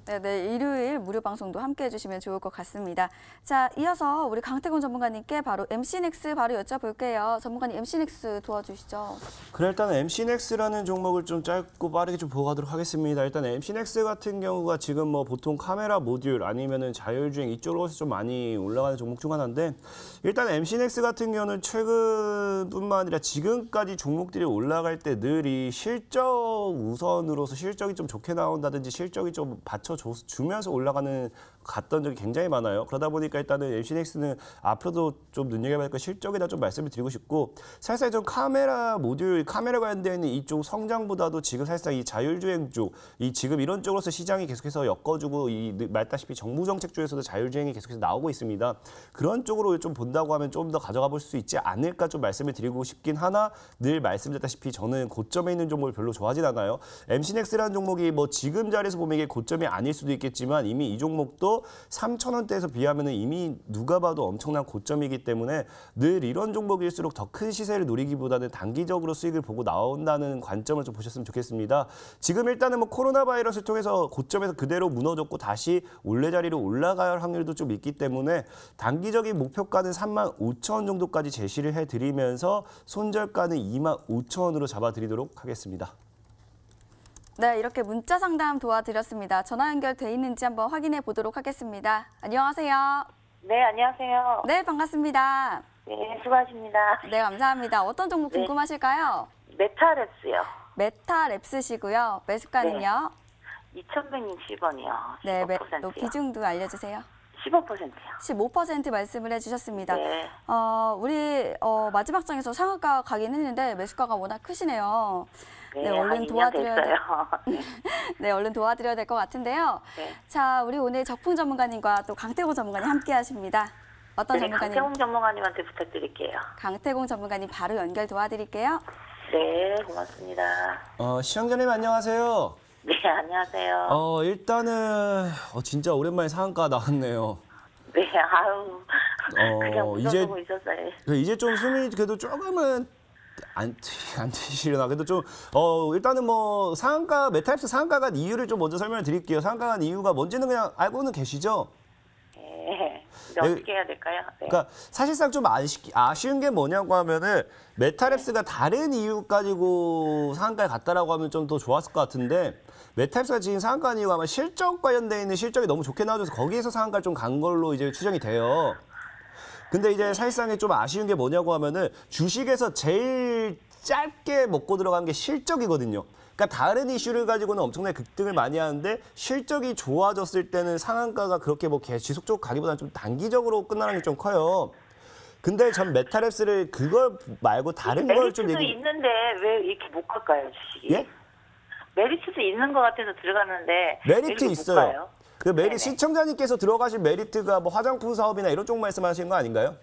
네, 내일 일요일 무료 방송도 함께 해주시면 좋을 것 같습니다. 자, 이어서 우리 강태곤 전문가님께 바로 MC넥스 바로 여쭤볼게요. 전문가님 MC넥스 도와주시죠. 그래 일단 MC넥스라는 종목을 좀 짧고 빠르게 좀 보고 가도록 하겠습니다. 일단 MC넥스 같은 경우가 지금 뭐 보통 카메라 모듈 아니면은 자율주행 이쪽으로 좀 많이 올라가는 종목 중 하나인데 일단 MC넥스 같은 경우는 최근뿐만 아니라 지금까지 종목들이 올라갈 때 늘 이 실적 우선으로서 실적이 좀 좋게 나온다든지 실적이 좀 받쳐주면서 올라가는 갔던 적이 굉장히 많아요. 그러다 보니까 일단은 MC넥스는 앞으로도 좀 눈여겨봐야 할 것 실적에다 좀 말씀을 드리고 싶고 사실상 좀 카메라 모듈, 카메라 관련되어 있는 이쪽 성장보다도 지금 사실상 이 자율주행 쪽, 이 지금 이런 쪽으로서 시장이 계속해서 엮어주고 이 말다시피 정부 정책 쪽에서도 자율주행이 계속해서 나오고 있습니다. 그런 쪽으로 좀 본다고 하면 좀 더 가져가 볼 수 있지 않을까 좀 말씀을 드리고 싶긴 하나 늘 말씀드렸다시피 저는 고점에 있는 종목을 별로 좋아하진 않아요. MC넥스라는 종목이 뭐 지금 자리에서 보면 이게 고점이 아니 아닐 수도 있겠지만 이미 이 종목도 3,000원대에서 비하면 이미 누가 봐도 엄청난 고점이기 때문에 늘 이런 종목일수록 더 큰 시세를 노리기보다는 단기적으로 수익을 보고 나온다는 관점을 좀 보셨으면 좋겠습니다. 지금 일단은 뭐 코로나 바이러스를 통해서 고점에서 그대로 무너졌고 다시 올레자리로 올라갈 확률도 좀 있기 때문에 단기적인 목표가는 35,000원 정도까지 제시를 해드리면서 손절가는 25,000원으로 잡아드리도록 하겠습니다. 네, 이렇게 문자 상담 도와드렸습니다. 전화 연결돼 있는지 한번 확인해 보도록 하겠습니다. 안녕하세요. 네, 안녕하세요. 네, 반갑습니다. 네, 수고하십니다. 네, 감사합니다. 어떤 종목 네. 궁금하실까요? 메타랩스요. 메타랩스시고요. 매수가는요? 2,160원이요. 네, 15%요. 또 비중도 알려주세요. 15%요. 15% 말씀을 해주셨습니다. 네. 우리 마지막 장에서 상한가 가긴 했는데 매수가가 워낙 크시네요. 네, 한 얼른 2년 도와드려야 됐어요. 네, 얼른 도와드려야 될 것 같은데요. 네. 자, 우리 오늘 적풍 전문가님과 또 강태공 전문가님 함께 하십니다. 어떤 네, 전문가님? 강태홍 전문가님한테 부탁드릴게요. 강태공 전문가님 바로 연결 도와드릴게요. 네, 고맙습니다. 시청자님 안녕하세요. 네, 안녕하세요. 일단은 진짜 오랜만에 상한가 나왔네요. 네, 아유. 그냥 이제 묻어두고 있었어요. 이제 좀 숨이 그래도 조금은 안 트시려나. 그래도 좀 일단은 뭐 상한가 메타랩스 상한가 간 이유를 좀 먼저 설명을 드릴게요. 상한가 간 이유가 뭔지는 그냥 알고는 계시죠? 네. 이제 네. 어떻게 해야 될까요? 네. 그러니까 사실상 좀 아쉬운 게 뭐냐고 하면은 메타랩스가 다른 이유 가지고 상한가에 갔다라고 하면 좀 더 좋았을 것 같은데 메타랩스가 지금 상한가 간 이유가 아마 실적 관련돼 있는 실적이 너무 좋게 나와줘서 거기에서 상한가를 좀 간 걸로 이제 추정이 돼요. 근데 이제 사실상에 좀 아쉬운 게 뭐냐고 하면은 주식에서 제일 짧게 먹고 들어간 게 실적이거든요. 그러니까 다른 이슈를 가지고는 엄청나게 급등을 많이 하는데 실적이 좋아졌을 때는 상한가가 그렇게 뭐 지속적으로 가기보다는 좀 단기적으로 끝나는 게 좀 커요. 근데 전 메타랩스를 그걸 말고 다른 걸 좀 메리트도 있는데 왜 이렇게 못 갈까요, 주식이? 예? 메리트도 있는 것 같아서 들어갔는데 메리트 왜 이렇게 못 있어요. 가요? 그 네네. 시청자님께서 들어가실 메리트가 뭐 화장품 사업이나 이런 쪽 말씀하시는 거 아닌가요?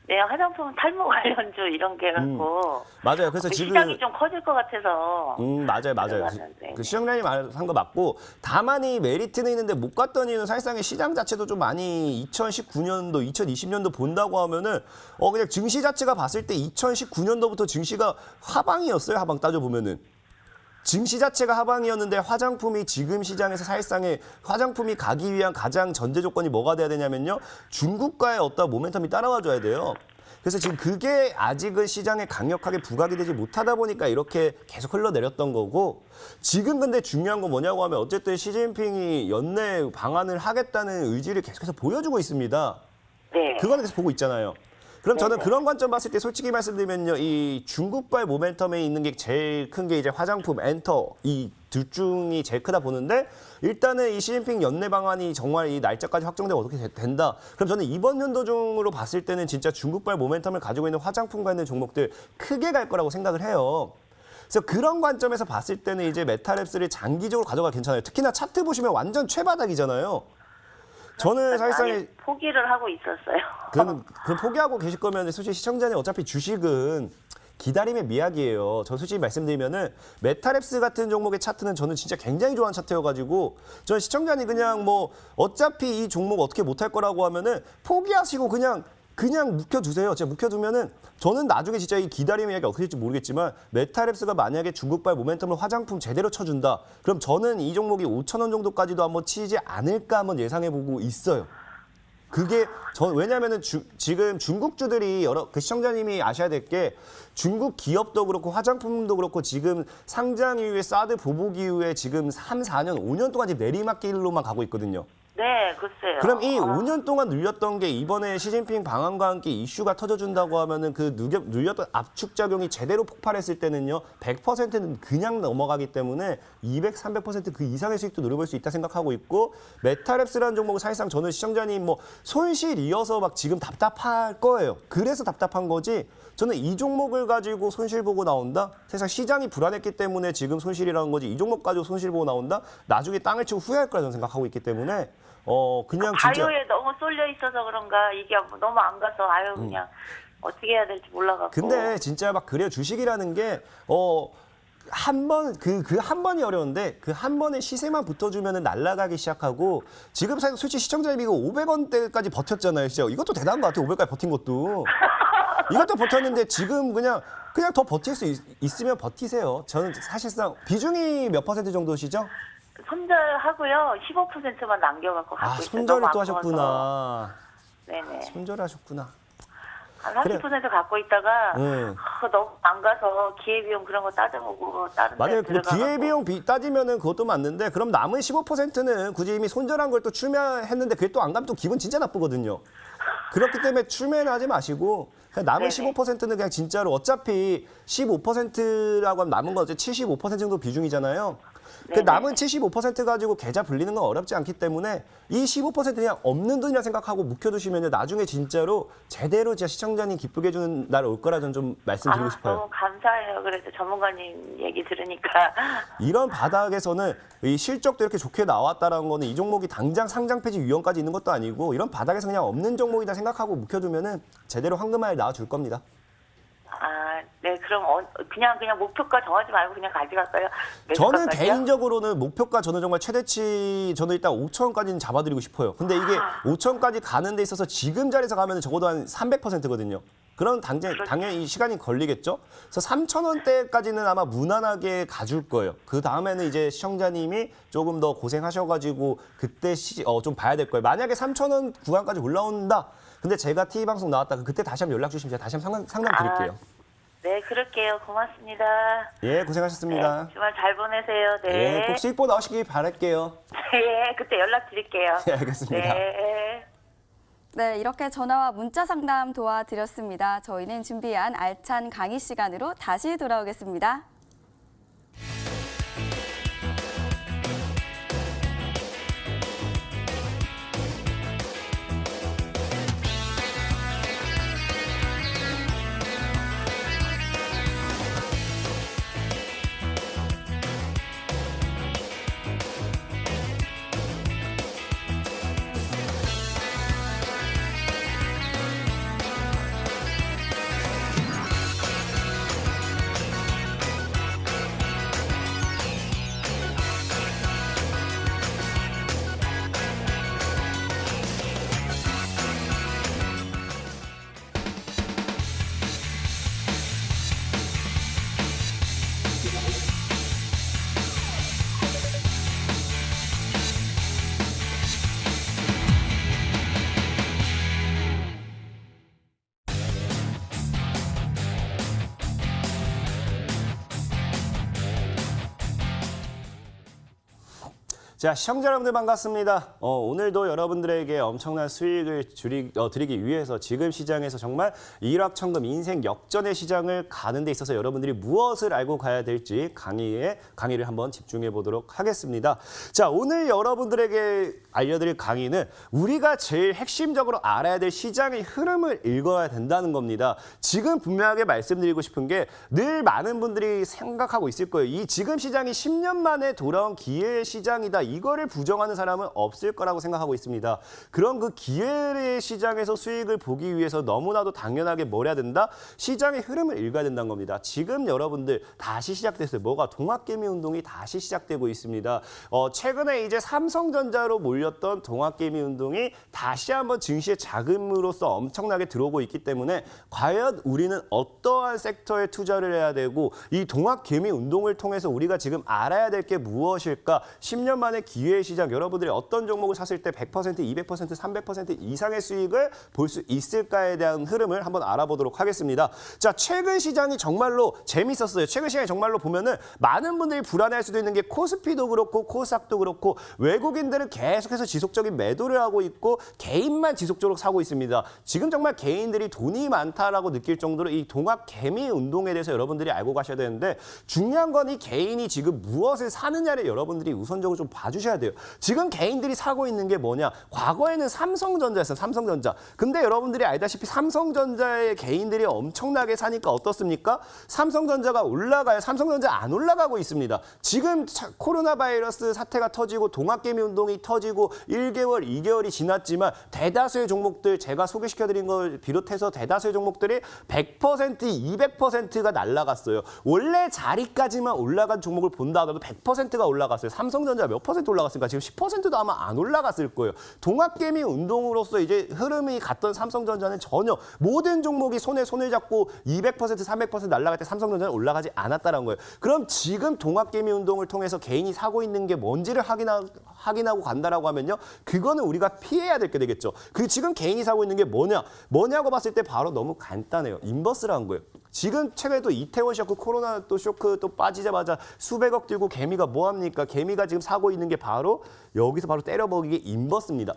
네, 화장품 탈모 관련주 이런 게 갖고 맞아요. 그래서 지금 시장이 좀 커질 것 같아서 맞아요. 들어갔는데. 그 시청자님 말한 거 맞고 다만 이 메리트는 있는데 못 갔던 이유는 사실상의 시장 자체도 좀 많이 2019년도, 2020년도 본다고 하면은 그냥 증시 자체가 봤을 때 2019년도부터 증시가 하방이었어요. 하방 따져 보면은. 증시 자체가 하방이었는데 화장품이 지금 시장에서 사실상의 화장품이 가기 위한 가장 전제 조건이 뭐가 돼야 되냐면요. 중국과의 어떤 모멘텀이 따라와 줘야 돼요. 그래서 지금 그게 아직은 시장에 강력하게 부각이 되지 못하다 보니까 이렇게 계속 흘러내렸던 거고 지금 근데 중요한 건 뭐냐고 하면 어쨌든 시진핑이 연내 방안을 하겠다는 의지를 계속해서 보여주고 있습니다. 네. 그거는 계속 보고 있잖아요. 그럼 저는 네네. 그런 관점 봤을 때 솔직히 말씀드리면요. 이 중국과의 모멘텀에 있는 게 제일 큰 게 이제 화장품, 엔터 이 둘 중이 제일 크다 보는데 일단은 이 시진핑 연내 방안이 정말 이 날짜까지 확정되고 어떻게 된다. 그럼 저는 이번 연도 중으로 봤을 때는 진짜 중국과의 모멘텀을 가지고 있는 화장품 관련 종목들 크게 갈 거라고 생각을 해요. 그래서 그런 관점에서 봤을 때는 이제 메타랩스를 장기적으로 가져가 괜찮아요. 특히나 차트 보시면 완전 최바닥이잖아요. 저는 사실상에 아니, 포기를 하고 있었어요. 그럼 포기하고 계실 거면 솔직히 시청자님 어차피 주식은 기다림의 미학이에요. 저 솔직히 말씀드리면은 메타랩스 같은 종목의 차트는 저는 진짜 굉장히 좋아하는 차트여가지고 저는 시청자님 그냥 뭐 어차피 이 종목 어떻게 못할 거라고 하면은 포기하시고 그냥 묵혀두세요. 제가 묵혀두면은 저는 나중에 진짜 이 기다림의 이야기 어떻게 될지 모르겠지만 메타랩스가 만약에 중국발 모멘텀을 화장품 제대로 쳐준다. 그럼 저는 이 종목이 5,000원 정도까지도 한번 치지 않을까 한번 예상해보고 있어요. 그게 왜냐면은 지금 중국주들이 그 시청자님이 아셔야 될 게 중국 기업도 그렇고 화장품도 그렇고 지금 상장 이후에 사드 보복 이후에 지금 3, 4년, 5년 동안 지금 내리막길로만 가고 있거든요. 네, 글쎄요. 그럼 이 5년 동안 눌렸던 게 이번에 시진핑 방안과 함께 이슈가 터져준다고 하면은 그 눌렸던 압축작용이 제대로 폭발했을 때는요, 100%는 그냥 넘어가기 때문에 200, 300% 그 이상의 수익도 노려볼 수 있다 생각하고 있고, 메타랩스라는 종목은 사실상 저는 시청자님 뭐 손실이어서 막 지금 답답할 거예요. 그래서 답답한 거지. 저는 이 종목을 가지고 손실 보고 나온다? 세상 시장이 불안했기 때문에 지금 손실이라는 거지. 이 종목 가지고 손실 보고 나온다? 나중에 땅을 치고 후회할 거라 저는 생각하고 있기 때문에 그냥 진짜 바이오에 너무 쏠려 있어서 그런가 이게 너무 안 가서 그냥 어떻게 해야 될지 몰라갖고. 근데 진짜 막 그래요. 주식이라는 게 한 번, 그 한 번이 어려운데 그 한 번의 시세만 붙어주면 날아가기 시작하고 지금 솔직히 시청자님 이거 500원대까지 버텼잖아요. 진짜 이것도 대단한 것 같아요. 500까지 버틴 것도. 이것도 버텼는데 지금 그냥 더 버틸 수 있으면 버티세요. 저는 사실상 비중이 몇 퍼센트 정도시죠? 손절하고요. 15%만 남겨갖고 갖고 있어요. 손절을 너무 또 아까워서. 하셨구나. 네네. 손절하셨구나. 한 30% 갖고 있다가 네. 너무 안 가서 기회비용 그런 거 따져보고 다른 데 맞아요. 그 들어가고. 기회비용 따지면은 그것도 맞는데 그럼 남은 15%는 굳이 이미 손절한 걸 또 출매했는데 그게 또 안 가면 또 기분 진짜 나쁘거든요. 그렇기 때문에 출매는 하지 마시고 그냥 남은 네네. 15%는 그냥 진짜로 어차피 15%라고 하면 남은 거 어째 75% 정도 비중이잖아요. 그 네네. 남은 75% 가지고 계좌 불리는 건 어렵지 않기 때문에 이 15% 그냥 없는 돈이라 생각하고 묵혀두시면 나중에 진짜로 제대로 진짜 시청자님 기쁘게 해주는 날 올 거라 저는 좀 말씀드리고 싶어요. 너무 감사해요. 그래서 전문가님 얘기 들으니까. 이런 바닥에서는 이 실적도 이렇게 좋게 나왔다라는 거는 이 종목이 당장 상장 폐지 위험까지 있는 것도 아니고 이런 바닥에서 그냥 없는 종목이다 생각하고 묵혀두면은 제대로 황금알 나와줄 겁니다. 네, 그럼 그냥 목표가 정하지 말고 그냥 가져갈까요? 저는 매수가까지요? 개인적으로는 목표가 저는 정말 최대치 저는 일단 5천원까지는 잡아드리고 싶어요. 근데 이게 5천원까지 가는 데 있어서 지금 자리에서 가면 적어도 한 300%거든요. 그런 당연히 시간이 걸리겠죠. 그래서 3,000원대까지는 아마 무난하게 가줄 거예요. 그 다음에는 이제 시청자님이 조금 더 고생하셔가지고 그때 좀 봐야 될 거예요. 만약에 3,000원 구간까지 올라온다. 근데 제가 TV 방송 나왔다가 그때 다시 한번 연락 주시면 제가 다시 한번 상담 드릴게요. 네, 그럴게요. 고맙습니다. 예, 고생하셨습니다. 네, 주말 잘 보내세요. 네. 예, 꼭 수익보 나오시길 바랄게요. 네, 그때 연락 드릴게요. 예, 알겠습니다. 네. 네, 이렇게 전화와 문자 상담 도와드렸습니다. 저희는 준비한 알찬 강의 시간으로 다시 돌아오겠습니다. 자, 시청자 여러분들 반갑습니다. 오늘도 여러분들에게 엄청난 수익을 드리기 위해서 지금 시장에서 정말 일확천금 인생 역전의 시장을 가는 데 있어서 여러분들이 무엇을 알고 가야 될지 강의를 한번 집중해 보도록 하겠습니다. 자, 오늘 여러분들에게 알려드릴 강의는 우리가 제일 핵심적으로 알아야 될 시장의 흐름을 읽어야 된다는 겁니다. 지금 분명하게 말씀드리고 싶은 게 늘 많은 분들이 생각하고 있을 거예요. 이 지금 시장이 10년 만에 돌아온 기회의 시장이다. 이거를 부정하는 사람은 없을 거라고 생각하고 있습니다. 그런 그 기회의 시장에서 수익을 보기 위해서 너무나도 당연하게 뭘 해야 된다? 시장의 흐름을 읽어야 된다는 겁니다. 지금 여러분들 다시 시작됐어요. 뭐가? 동학개미 운동이 다시 시작되고 있습니다. 최근에 이제 삼성전자로 몰렸던 동학개미 운동이 다시 한번 증시의 자금으로서 엄청나게 들어오고 있기 때문에 과연 우리는 어떠한 섹터에 투자를 해야 되고 이 동학개미 운동을 통해서 우리가 지금 알아야 될 게 무엇일까? 10년 만에 기회의 시장, 여러분들이 어떤 종목을 샀을 때 100%, 200%, 300% 이상의 수익을 볼 수 있을까에 대한 흐름을 한번 알아보도록 하겠습니다. 자, 최근 시장이 정말로 재밌었어요. 최근 시장이 정말로 보면은 많은 분들이 불안해할 수도 있는 게 코스피도 그렇고 코스닥도 그렇고 외국인들은 계속해서 지속적인 매도를 하고 있고 개인만 지속적으로 사고 있습니다. 지금 정말 개인들이 돈이 많다라고 느낄 정도로 이 동학개미 운동에 대해서 여러분들이 알고 가셔야 되는데 중요한 건 이 개인이 지금 무엇을 사느냐를 여러분들이 우선적으로 좀 봐야 봐주셔야 돼요. 지금 개인들이 사고 있는 게 뭐냐? 과거에는 삼성전자였어요. 삼성전자. 근데 여러분들이 알다시피 삼성전자의 개인들이 엄청나게 사니까 어떻습니까? 삼성전자가 올라가요. 삼성전자 안 올라가고 있습니다. 지금 코로나 바이러스 사태가 터지고 동학개미 운동이 터지고 1개월, 2개월이 지났지만 대다수의 종목들 제가 소개시켜드린 걸 비롯해서 대다수의 종목들이 100%, 200%가 날라갔어요. 원래 자리까지만 올라간 종목을 본다 하더라도 100%가 올라갔어요. 삼성전자 몇 퍼센트 올라갔습니까? 지금 10%도 아마 안 올라갔을 거예요. 동학개미 운동으로서 이제 흐름이 갔던 삼성전자는 전혀 모든 종목이 손에 손을 잡고 200%, 300% 날아갈 때 삼성전자는 올라가지 않았다는 거예요. 그럼 지금 동학개미 운동을 통해서 개인이 사고 있는 게 뭔지를 확인하고 간다라고 하면요. 그거는 우리가 피해야 될 게 되겠죠. 그 지금 개인이 사고 있는 게 뭐냐고 봤을 때 바로 너무 간단해요. 인버스라는 거예요. 지금 최근에 또 이태원 쇼크, 코로나 또 쇼크 또 빠지자마자 수백억 들고 개미가 뭐합니까? 개미가 지금 사고 있는 게 바로 여기서 바로 때려버리기 인버스입니다.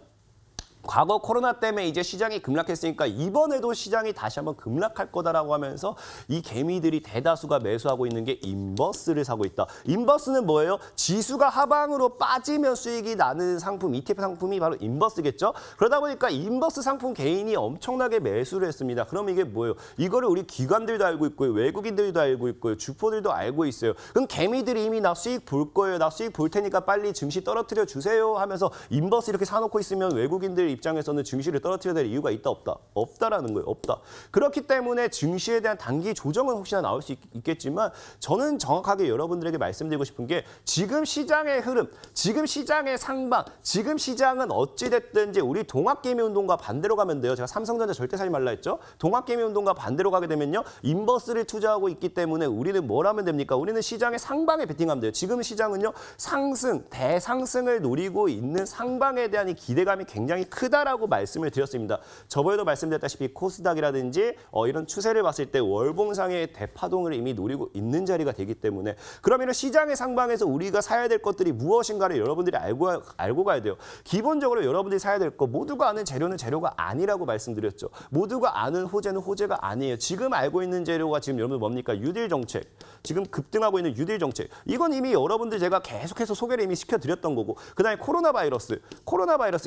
과거 코로나 때문에 이제 시장이 급락했으니까 이번에도 시장이 다시 한번 급락할 거다라고 하면서 이 개미들이 대다수가 매수하고 있는 게 인버스를 사고 있다. 인버스는 뭐예요? 지수가 하방으로 빠지면 수익이 나는 상품, ETF 상품이 바로 인버스겠죠? 그러다 보니까 인버스 상품 개인이 엄청나게 매수를 했습니다. 그럼 이게 뭐예요? 이거를 우리 기관들도 알고 있고요. 외국인들도 알고 있고요. 주포들도 알고 있어요. 그럼 개미들이 이미 나 수익 볼 거예요. 나 수익 볼 테니까 빨리 증시 떨어뜨려 주세요 하면서 인버스 이렇게 사놓고 있으면 외국인들 입장에서는 증시를 떨어뜨려야 될 이유가 있다 없다? 없다라는 거예요. 없다. 그렇기 때문에 증시에 대한 단기 조정은 혹시나 나올 수 있겠지만 저는 정확하게 여러분들에게 말씀드리고 싶은 게 지금 시장의 흐름, 지금 시장의 상방, 지금 시장은 어찌됐든지 우리 동학개미 운동과 반대로 가면 돼요. 제가 삼성전자 절대 사지 말라 했죠. 동학개미 운동과 반대로 가게 되면요. 인버스를 투자하고 있기 때문에 우리는 뭘 하면 됩니까? 우리는 시장의 상방에 베팅하면 돼요. 지금 시장은요. 상승, 대상승을 노리고 있는 상방에 대한 이 기대감이 굉장히 크다라고 말씀을 드렸습니다. 저번에도 말씀드렸다시피 코스닥이라든지 이런 추세를 봤을 때 월봉상의 대파동을 이미 노리고 있는 자리가 되기 때문에 그러면 시장의 상방에서 우리가 사야 될 것들이 무엇인가를 여러분들이 알고 가야 돼요. 기본적으로 여러분들이 사야 될 거 모두가 아는 재료는 재료가 아니라고 말씀드렸죠. 모두가 아는 호재는 호재가 아니에요. 지금 알고 있는 재료가 지금 여러분 뭡니까? 유딜 정책. 지금 급등하고 있는 유딜 정책. 이건 이미 여러분들 제가 계속해서 소개를 이미 시켜드렸던 거고 그다음에 코로나 바이러스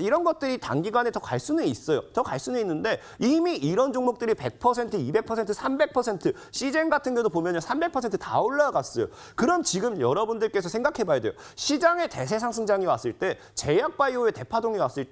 이런 것들이 단기간에 더 갈 수는 있어요. 더 갈 수는 있는데 이미 이런 종목들이 100%, 200%, 300% 시젠 같은 경우도 보면요. 300%다 올라갔어요. 그럼 지금 여러분들께서 생각해 봐야 돼요. 시장의 대세 상승장이 왔을 때 제약바이오의 대파동이 왔을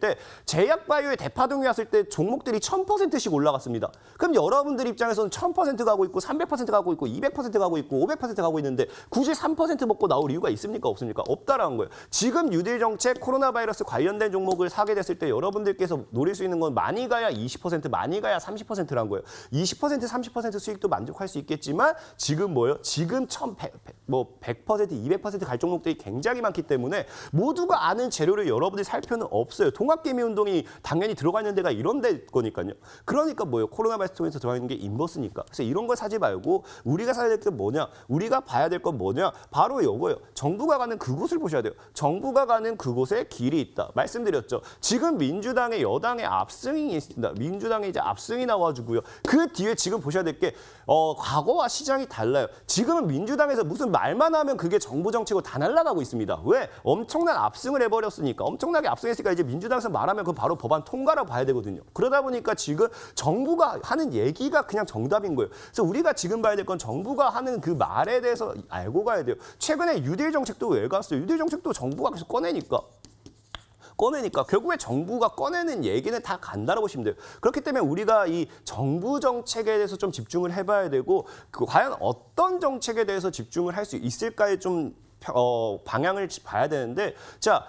때 종목들이 1000%씩 올라갔습니다. 그럼 여러분들 입장에서는 1000% 가고 있고 300% 가고 있고 200% 가고 있고 500% 가고 있는데 굳이 3% 먹고 나올 이유가 있습니까? 없습니까? 없다라는 거예요. 지금 유딜 정책 코로나 바이러스 관련된 종목을 사게 됐을 때 여러분들께서 노릴 수 있는 건 많이 가야 20%, 많이 가야 30%란 거예요. 20%, 30% 수익도 만족할 수 있겠지만 지금 뭐예요? 지금 100%, 200% 갈 종목들이 굉장히 많기 때문에 모두가 아는 재료를 여러분들이 살 필요는 없어요. 동학개미 운동이 당연히 들어가 있는 데가 이런 데 거니까요. 그러니까 뭐예요? 코로나 바이러스 통해서 들어가 있는 게 인버스니까. 그래서 이런 걸 사지 말고 우리가 사야 될 게 뭐냐? 우리가 봐야 될 건 뭐냐? 바로 이거예요. 정부가 가는 그곳을 보셔야 돼요. 정부가 가는 그곳에 길이 있다. 말씀드렸죠. 지금 민주당의 여당의 압승이 있습니다. 민주당의 이제 압승이 나와주고요. 그 뒤에 지금 보셔야 될 게 과거와 시장이 달라요. 지금은 민주당에서 무슨 말만 하면 그게 정부 정책으로 다 날아가고 있습니다. 왜? 엄청난 압승을 해버렸으니까. 엄청나게 압승했으니까 이제 민주당에서 말하면 그 바로 법안 통과라고 봐야 되거든요. 그러다 보니까 지금 정부가 하는 얘기가 그냥 정답인 거예요. 그래서 우리가 지금 봐야 될 건 정부가 하는 그 말에 대해서 알고 가야 돼요. 최근에 유딜 정책도 왜 갔어요? 유딜 정책도 정부가 계속 꺼내니까 결국에 정부가 꺼내는 얘기는 다 간다라고 보시면 돼요. 그렇기 때문에 우리가 이 정부 정책에 대해서 좀 집중을 해봐야 되고 과연 어떤 정책에 대해서 집중을 할 수 있을까에 좀 방향을 봐야 되는데 자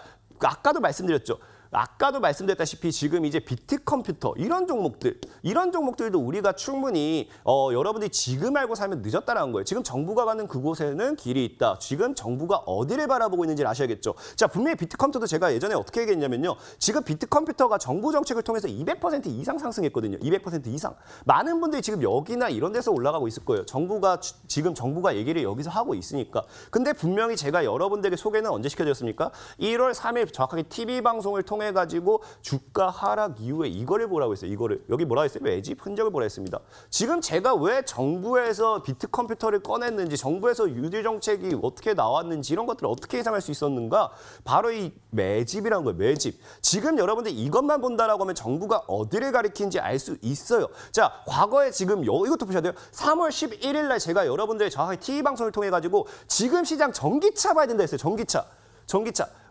아까도 말씀드렸다시피 지금 이제 비트컴퓨터 이런 종목들도 우리가 충분히 여러분들이 지금 알고 살면 늦었다라는 거예요. 지금 정부가 가는 그곳에는 길이 있다. 지금 정부가 어디를 바라보고 있는지를 아셔야겠죠. 자 분명히 비트컴퓨터도 제가 예전에 어떻게 얘기했냐면요. 지금 비트컴퓨터가 정부 정책을 통해서 200% 이상 상승했거든요. 200% 이상. 많은 분들이 지금 여기나 이런 데서 올라가고 있을 거예요. 지금 정부가 얘기를 여기서 하고 있으니까. 근데 분명히 제가 여러분들에게 소개는 언제 시켜드렸습니까? 1월 3일 정확하게 TV 방송을 통해 통해 가지고 주가 하락 이후에 이거를 뭐라고 했어요? 이거를 여기 뭐라고 했어요? 매집 흔적을 뭐라 했습니다. 지금 제가 왜 정부에서 비트컴퓨터를 꺼냈는지, 정부에서 뉴딜 정책이 어떻게 나왔는지 이런 것들을 어떻게 예상할 수 있었는가? 바로 이 매집이라는 거예요. 매집. 지금 여러분들 이것만 본다라고 하면 정부가 어디를 가리키는지 알 수 있어요. 자, 과거에 지금 이것도 보셔야 돼요. 3월 11일 날 제가 여러분들의 정확하게 TV 방송을 통해 가지고 지금 시장 전기차 봐야 된다 했어요. 전기차.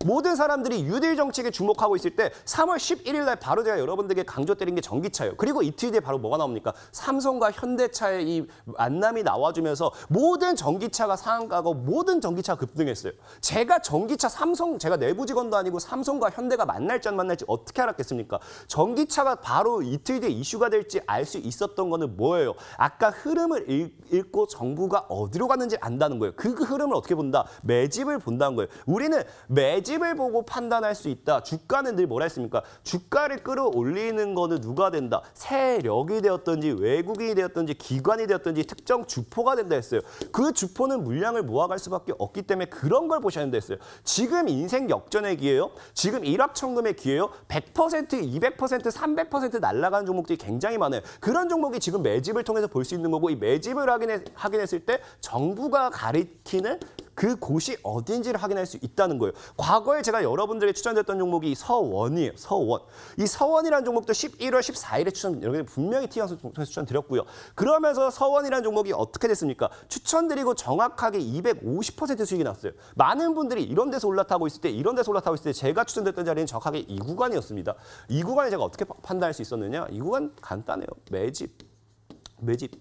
모든 사람들이 뉴딜 정책에 주목하고 있을 때 3월 11일 날 바로 제가 여러분들에게 강조 때린 게 전기차예요. 그리고 이틀 뒤에 바로 뭐가 나옵니까? 삼성과 현대차의 이 만남이 나와주면서 모든 전기차가 상한가고 모든 전기차가 급등했어요. 제가 전기차 제가 내부 직원도 아니고 삼성과 현대가 만날지 안 만날지 어떻게 알았겠습니까? 전기차가 바로 이틀 뒤에 이슈가 될지 알 수 있었던 거는 뭐예요? 아까 흐름을 읽고 정부가 어디로 갔는지 안다는 거예요. 그 흐름을 어떻게 본다? 매집을 본다는 거예요. 우리는 매집을 보고 판단할 수 있다. 주가는 늘 뭐라 했습니까? 주가를 끌어올리는 거는 누가 된다? 세력이 되었든지 외국인이 되었든지 기관이 되었든지 특정 주포가 된다 했어요. 그 주포는 물량을 모아갈 수밖에 없기 때문에 그런 걸 보셔야 된다 했어요. 지금 인생 역전의 기회예요. 지금 일확천금의 기회예요. 100%, 200%, 300% 날아가는 종목들이 굉장히 많아요. 그런 종목이 지금 매집을 통해서 볼 수 있는 거고, 이 매집을 확인했을 때 정부가 가리키는 그 곳이 어딘지를 확인할 수 있다는 거예요. 과거에 제가 여러분들에게 추천드렸던 종목이 서원이에요. 서원. 이 서원이라는 종목도 11월 14일에 여러분들 분명히 티방송 통해서 추천드렸고요. 그러면서 서원이라는 종목이 어떻게 됐습니까? 추천드리고 정확하게 250% 수익이 났어요. 많은 분들이 이런 데서 올라타고 있을 때 제가 추천드렸던 자리는 정확하게 이 구간이었습니다. 이 구간에 제가 어떻게 판단할 수 있었느냐? 이 구간 간단해요. 매집.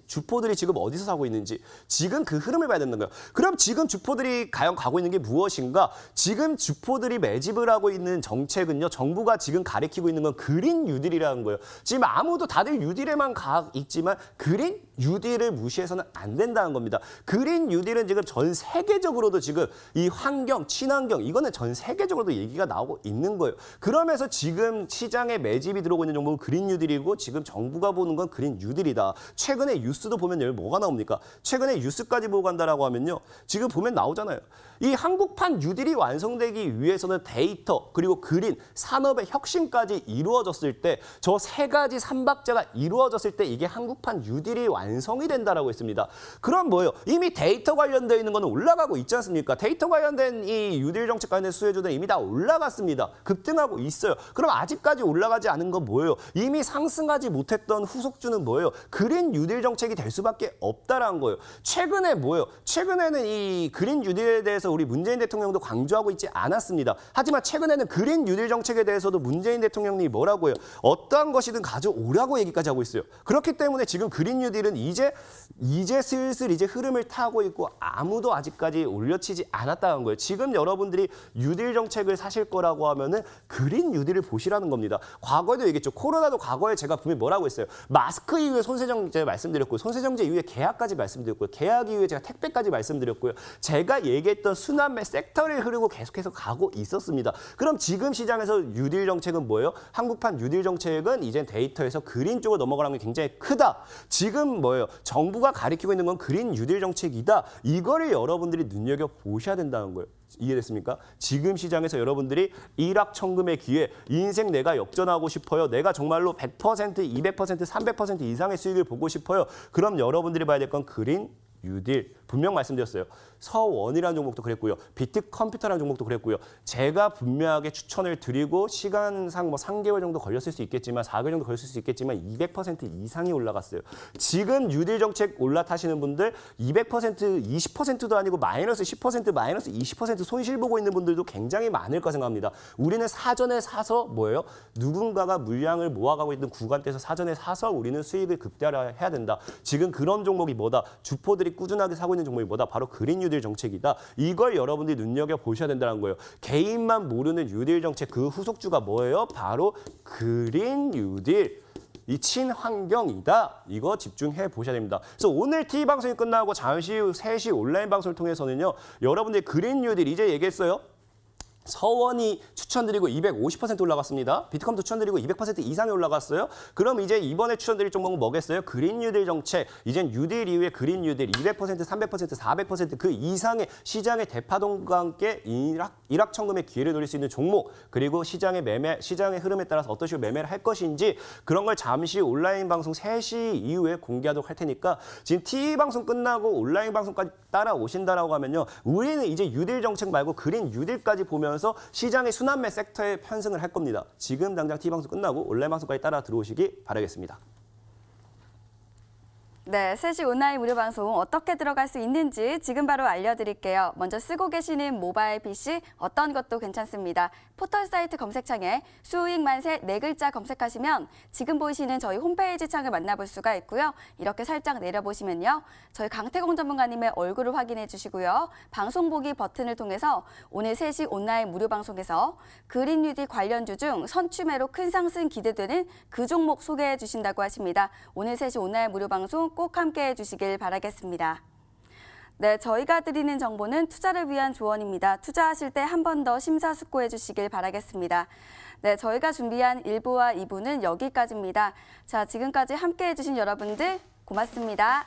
주포들이 지금 어디서 사고 있는지 지금 그 흐름을 봐야 된다는 거예요. 그럼 지금 주포들이 과연 가고 있는 게 무엇인가? 지금 주포들이 매집을 하고 있는 정책은요. 정부가 지금 가리키고 있는 건 그린 뉴딜이라는 거예요. 지금 다들 뉴딜에만 가 있지만 그린 뉴딜을 무시해서는 안 된다는 겁니다. 그린 뉴딜은 지금 전 세계적으로도 지금 이 환경, 친환경 이거는 전 세계적으로도 얘기가 나오고 있는 거예요. 그러면서 지금 시장에 매집이 들어오고 있는 종목은 그린 뉴딜이고 지금 정부가 보는 건 그린 뉴딜이다. 최근에 뉴스도 보면 여기 뭐가 나옵니까? 최근에 뉴스까지 보고 간다라고 하면요. 지금 보면 나오잖아요. 이 한국판 뉴딜이 완성되기 위해서는 데이터 그리고 그린 산업의 혁신까지 이루어졌을 때 저 세 가지 삼박자가 이루어졌을 때 이게 한국판 뉴딜이 완성이 된다라고 했습니다. 그럼 뭐예요? 이미 데이터 관련되어 있는 거는 올라가고 있지 않습니까? 데이터 관련된 이 뉴딜 정책 관련된 수혜주들은 이미 다 올라갔습니다. 급등하고 있어요. 그럼 아직까지 올라가지 않은 건 뭐예요? 이미 상승하지 못했던 후속주는 뭐예요? 그린 뉴딜 정책이 될 수밖에 없다라는 거예요. 최근에 뭐예요? 최근에는 이 그린 뉴딜에 대해서 우리 문재인 대통령도 강조하고 있지 않았습니다. 하지만 최근에는 그린 뉴딜 정책에 대해서도 문재인 대통령이 뭐라고 해요? 어떠한 것이든 가져오라고 얘기까지 하고 있어요. 그렇기 때문에 지금 그린 뉴딜은 이제 슬슬 이제 흐름을 타고 있고 아무도 아직까지 올려치지 않았다는 거예요. 지금 여러분들이 뉴딜 정책을 사실 거라고 하면은 그린 뉴딜을 보시라는 겁니다. 과거에도 얘기했죠. 코로나도 과거에 제가 분명히 뭐라고 했어요. 마스크 이후에 손세정제 말씀드렸고요. 손세정제 이후에 계약까지 말씀드렸고요. 계약 이후에 제가 택배까지 말씀드렸고요. 제가 얘기했던 순환매 섹터를 흐르고 계속해서 가고 있었습니다. 그럼 지금 시장에서 뉴딜 정책은 뭐예요? 한국판 뉴딜 정책은 이제 데이터에서 그린 쪽으로 넘어가는 게 굉장히 크다. 지금 뭐예요? 정부가 가리키고 있는 건 그린 뉴딜 정책이다. 이거를 여러분들이 눈여겨보셔야 된다는 거예요. 이해됐습니까? 지금 시장에서 여러분들이 일확천금의 기회, 인생 내가 역전하고 싶어요. 내가 정말로 100%, 200%, 300% 이상의 수익을 보고 싶어요. 그럼 여러분들이 봐야 될 건 그린 뉴딜. 분명 말씀드렸어요. 서원이라는 종목도 그랬고요. 비트컴퓨터라는 종목도 그랬고요. 제가 분명하게 추천을 드리고 시간상 3개월 정도 걸렸을 수 있겠지만 4개월 정도 걸렸을 수 있겠지만 200% 이상이 올라갔어요. 지금 뉴딜 정책 올라타시는 분들 200%, 20%도 아니고 마이너스 10%, 마이너스 20% 손실 보고 있는 분들도 굉장히 많을 거 생각합니다. 우리는 사전에 사서 뭐예요? 누군가가 물량을 모아가고 있는 구간대에서 사전에 사서 우리는 수익을 극대화해야 된다. 지금 그런 종목이 뭐다? 주포들이 꾸준하게 사고 있는 종목이 뭐다? 바로 그린 뉴딜 정책이다. 이걸 여러분들이 눈여겨보셔야 된다는 거예요. 개인만 모르는 뉴딜 정책 그 후속주가 뭐예요? 바로 그린 뉴딜. 이 친환경이다. 이거 집중해 보셔야 됩니다. 그래서 오늘 TV 방송이 끝나고 잠시 후 3시 온라인 방송을 통해서는요. 여러분들이 그린 뉴딜 이제 얘기했어요. 서원이 추천드리고 250% 올라갔습니다. 비트컴도 추천드리고 200% 이상이 올라갔어요. 그럼 이제 이번에 추천드릴 종목은 뭐겠어요? 그린 뉴딜 정책. 이젠 뉴딜 이후에 그린 뉴딜 200%, 300%, 400% 그 이상의 시장의 대파동과 함께 일확천금의 기회를 노릴 수 있는 종목, 그리고 시장의 흐름에 따라서 어떤 식으로 매매를 할 것인지 그런 걸 잠시 온라인 방송 3시 이후에 공개하도록 할 테니까 지금 TV 방송 끝나고 온라인 방송까지 따라오신다라고 하면요. 우리는 이제 뉴딜 정책 말고 그린 뉴딜까지 보면서 시장의 순환매 섹터에 편승을 할 겁니다. 지금 당장 TV 방송 끝나고 온라인 방송까지 따라 들어오시기 바라겠습니다. 네, 3시 온라인 무료 방송 어떻게 들어갈 수 있는지 지금 바로 알려드릴게요. 먼저 쓰고 계시는 모바일 PC 어떤 것도 괜찮습니다. 포털 사이트 검색창에 수익 만세 4글자 검색하시면 지금 보이시는 저희 홈페이지 창을 만나볼 수가 있고요. 이렇게 살짝 내려보시면요. 저희 강태공 전문가님의 얼굴을 확인해 주시고요. 방송 보기 버튼을 통해서 오늘 3시 온라인 무료 방송에서 그린 뉴딜 관련주 중 선추매로 큰 상승 기대되는 그 종목 소개해 주신다고 하십니다. 오늘 3시 온라인 무료 방송 꼭 함께해 주시길 바라겠습니다. 네, 저희가 드리는 정보는 투자를 위한 조언입니다. 투자하실 때 한 번 더 심사숙고해 주시길 바라겠습니다. 네, 저희가 준비한 1부와 2부는 여기까지입니다. 자, 지금까지 함께해 주신 여러분들 고맙습니다.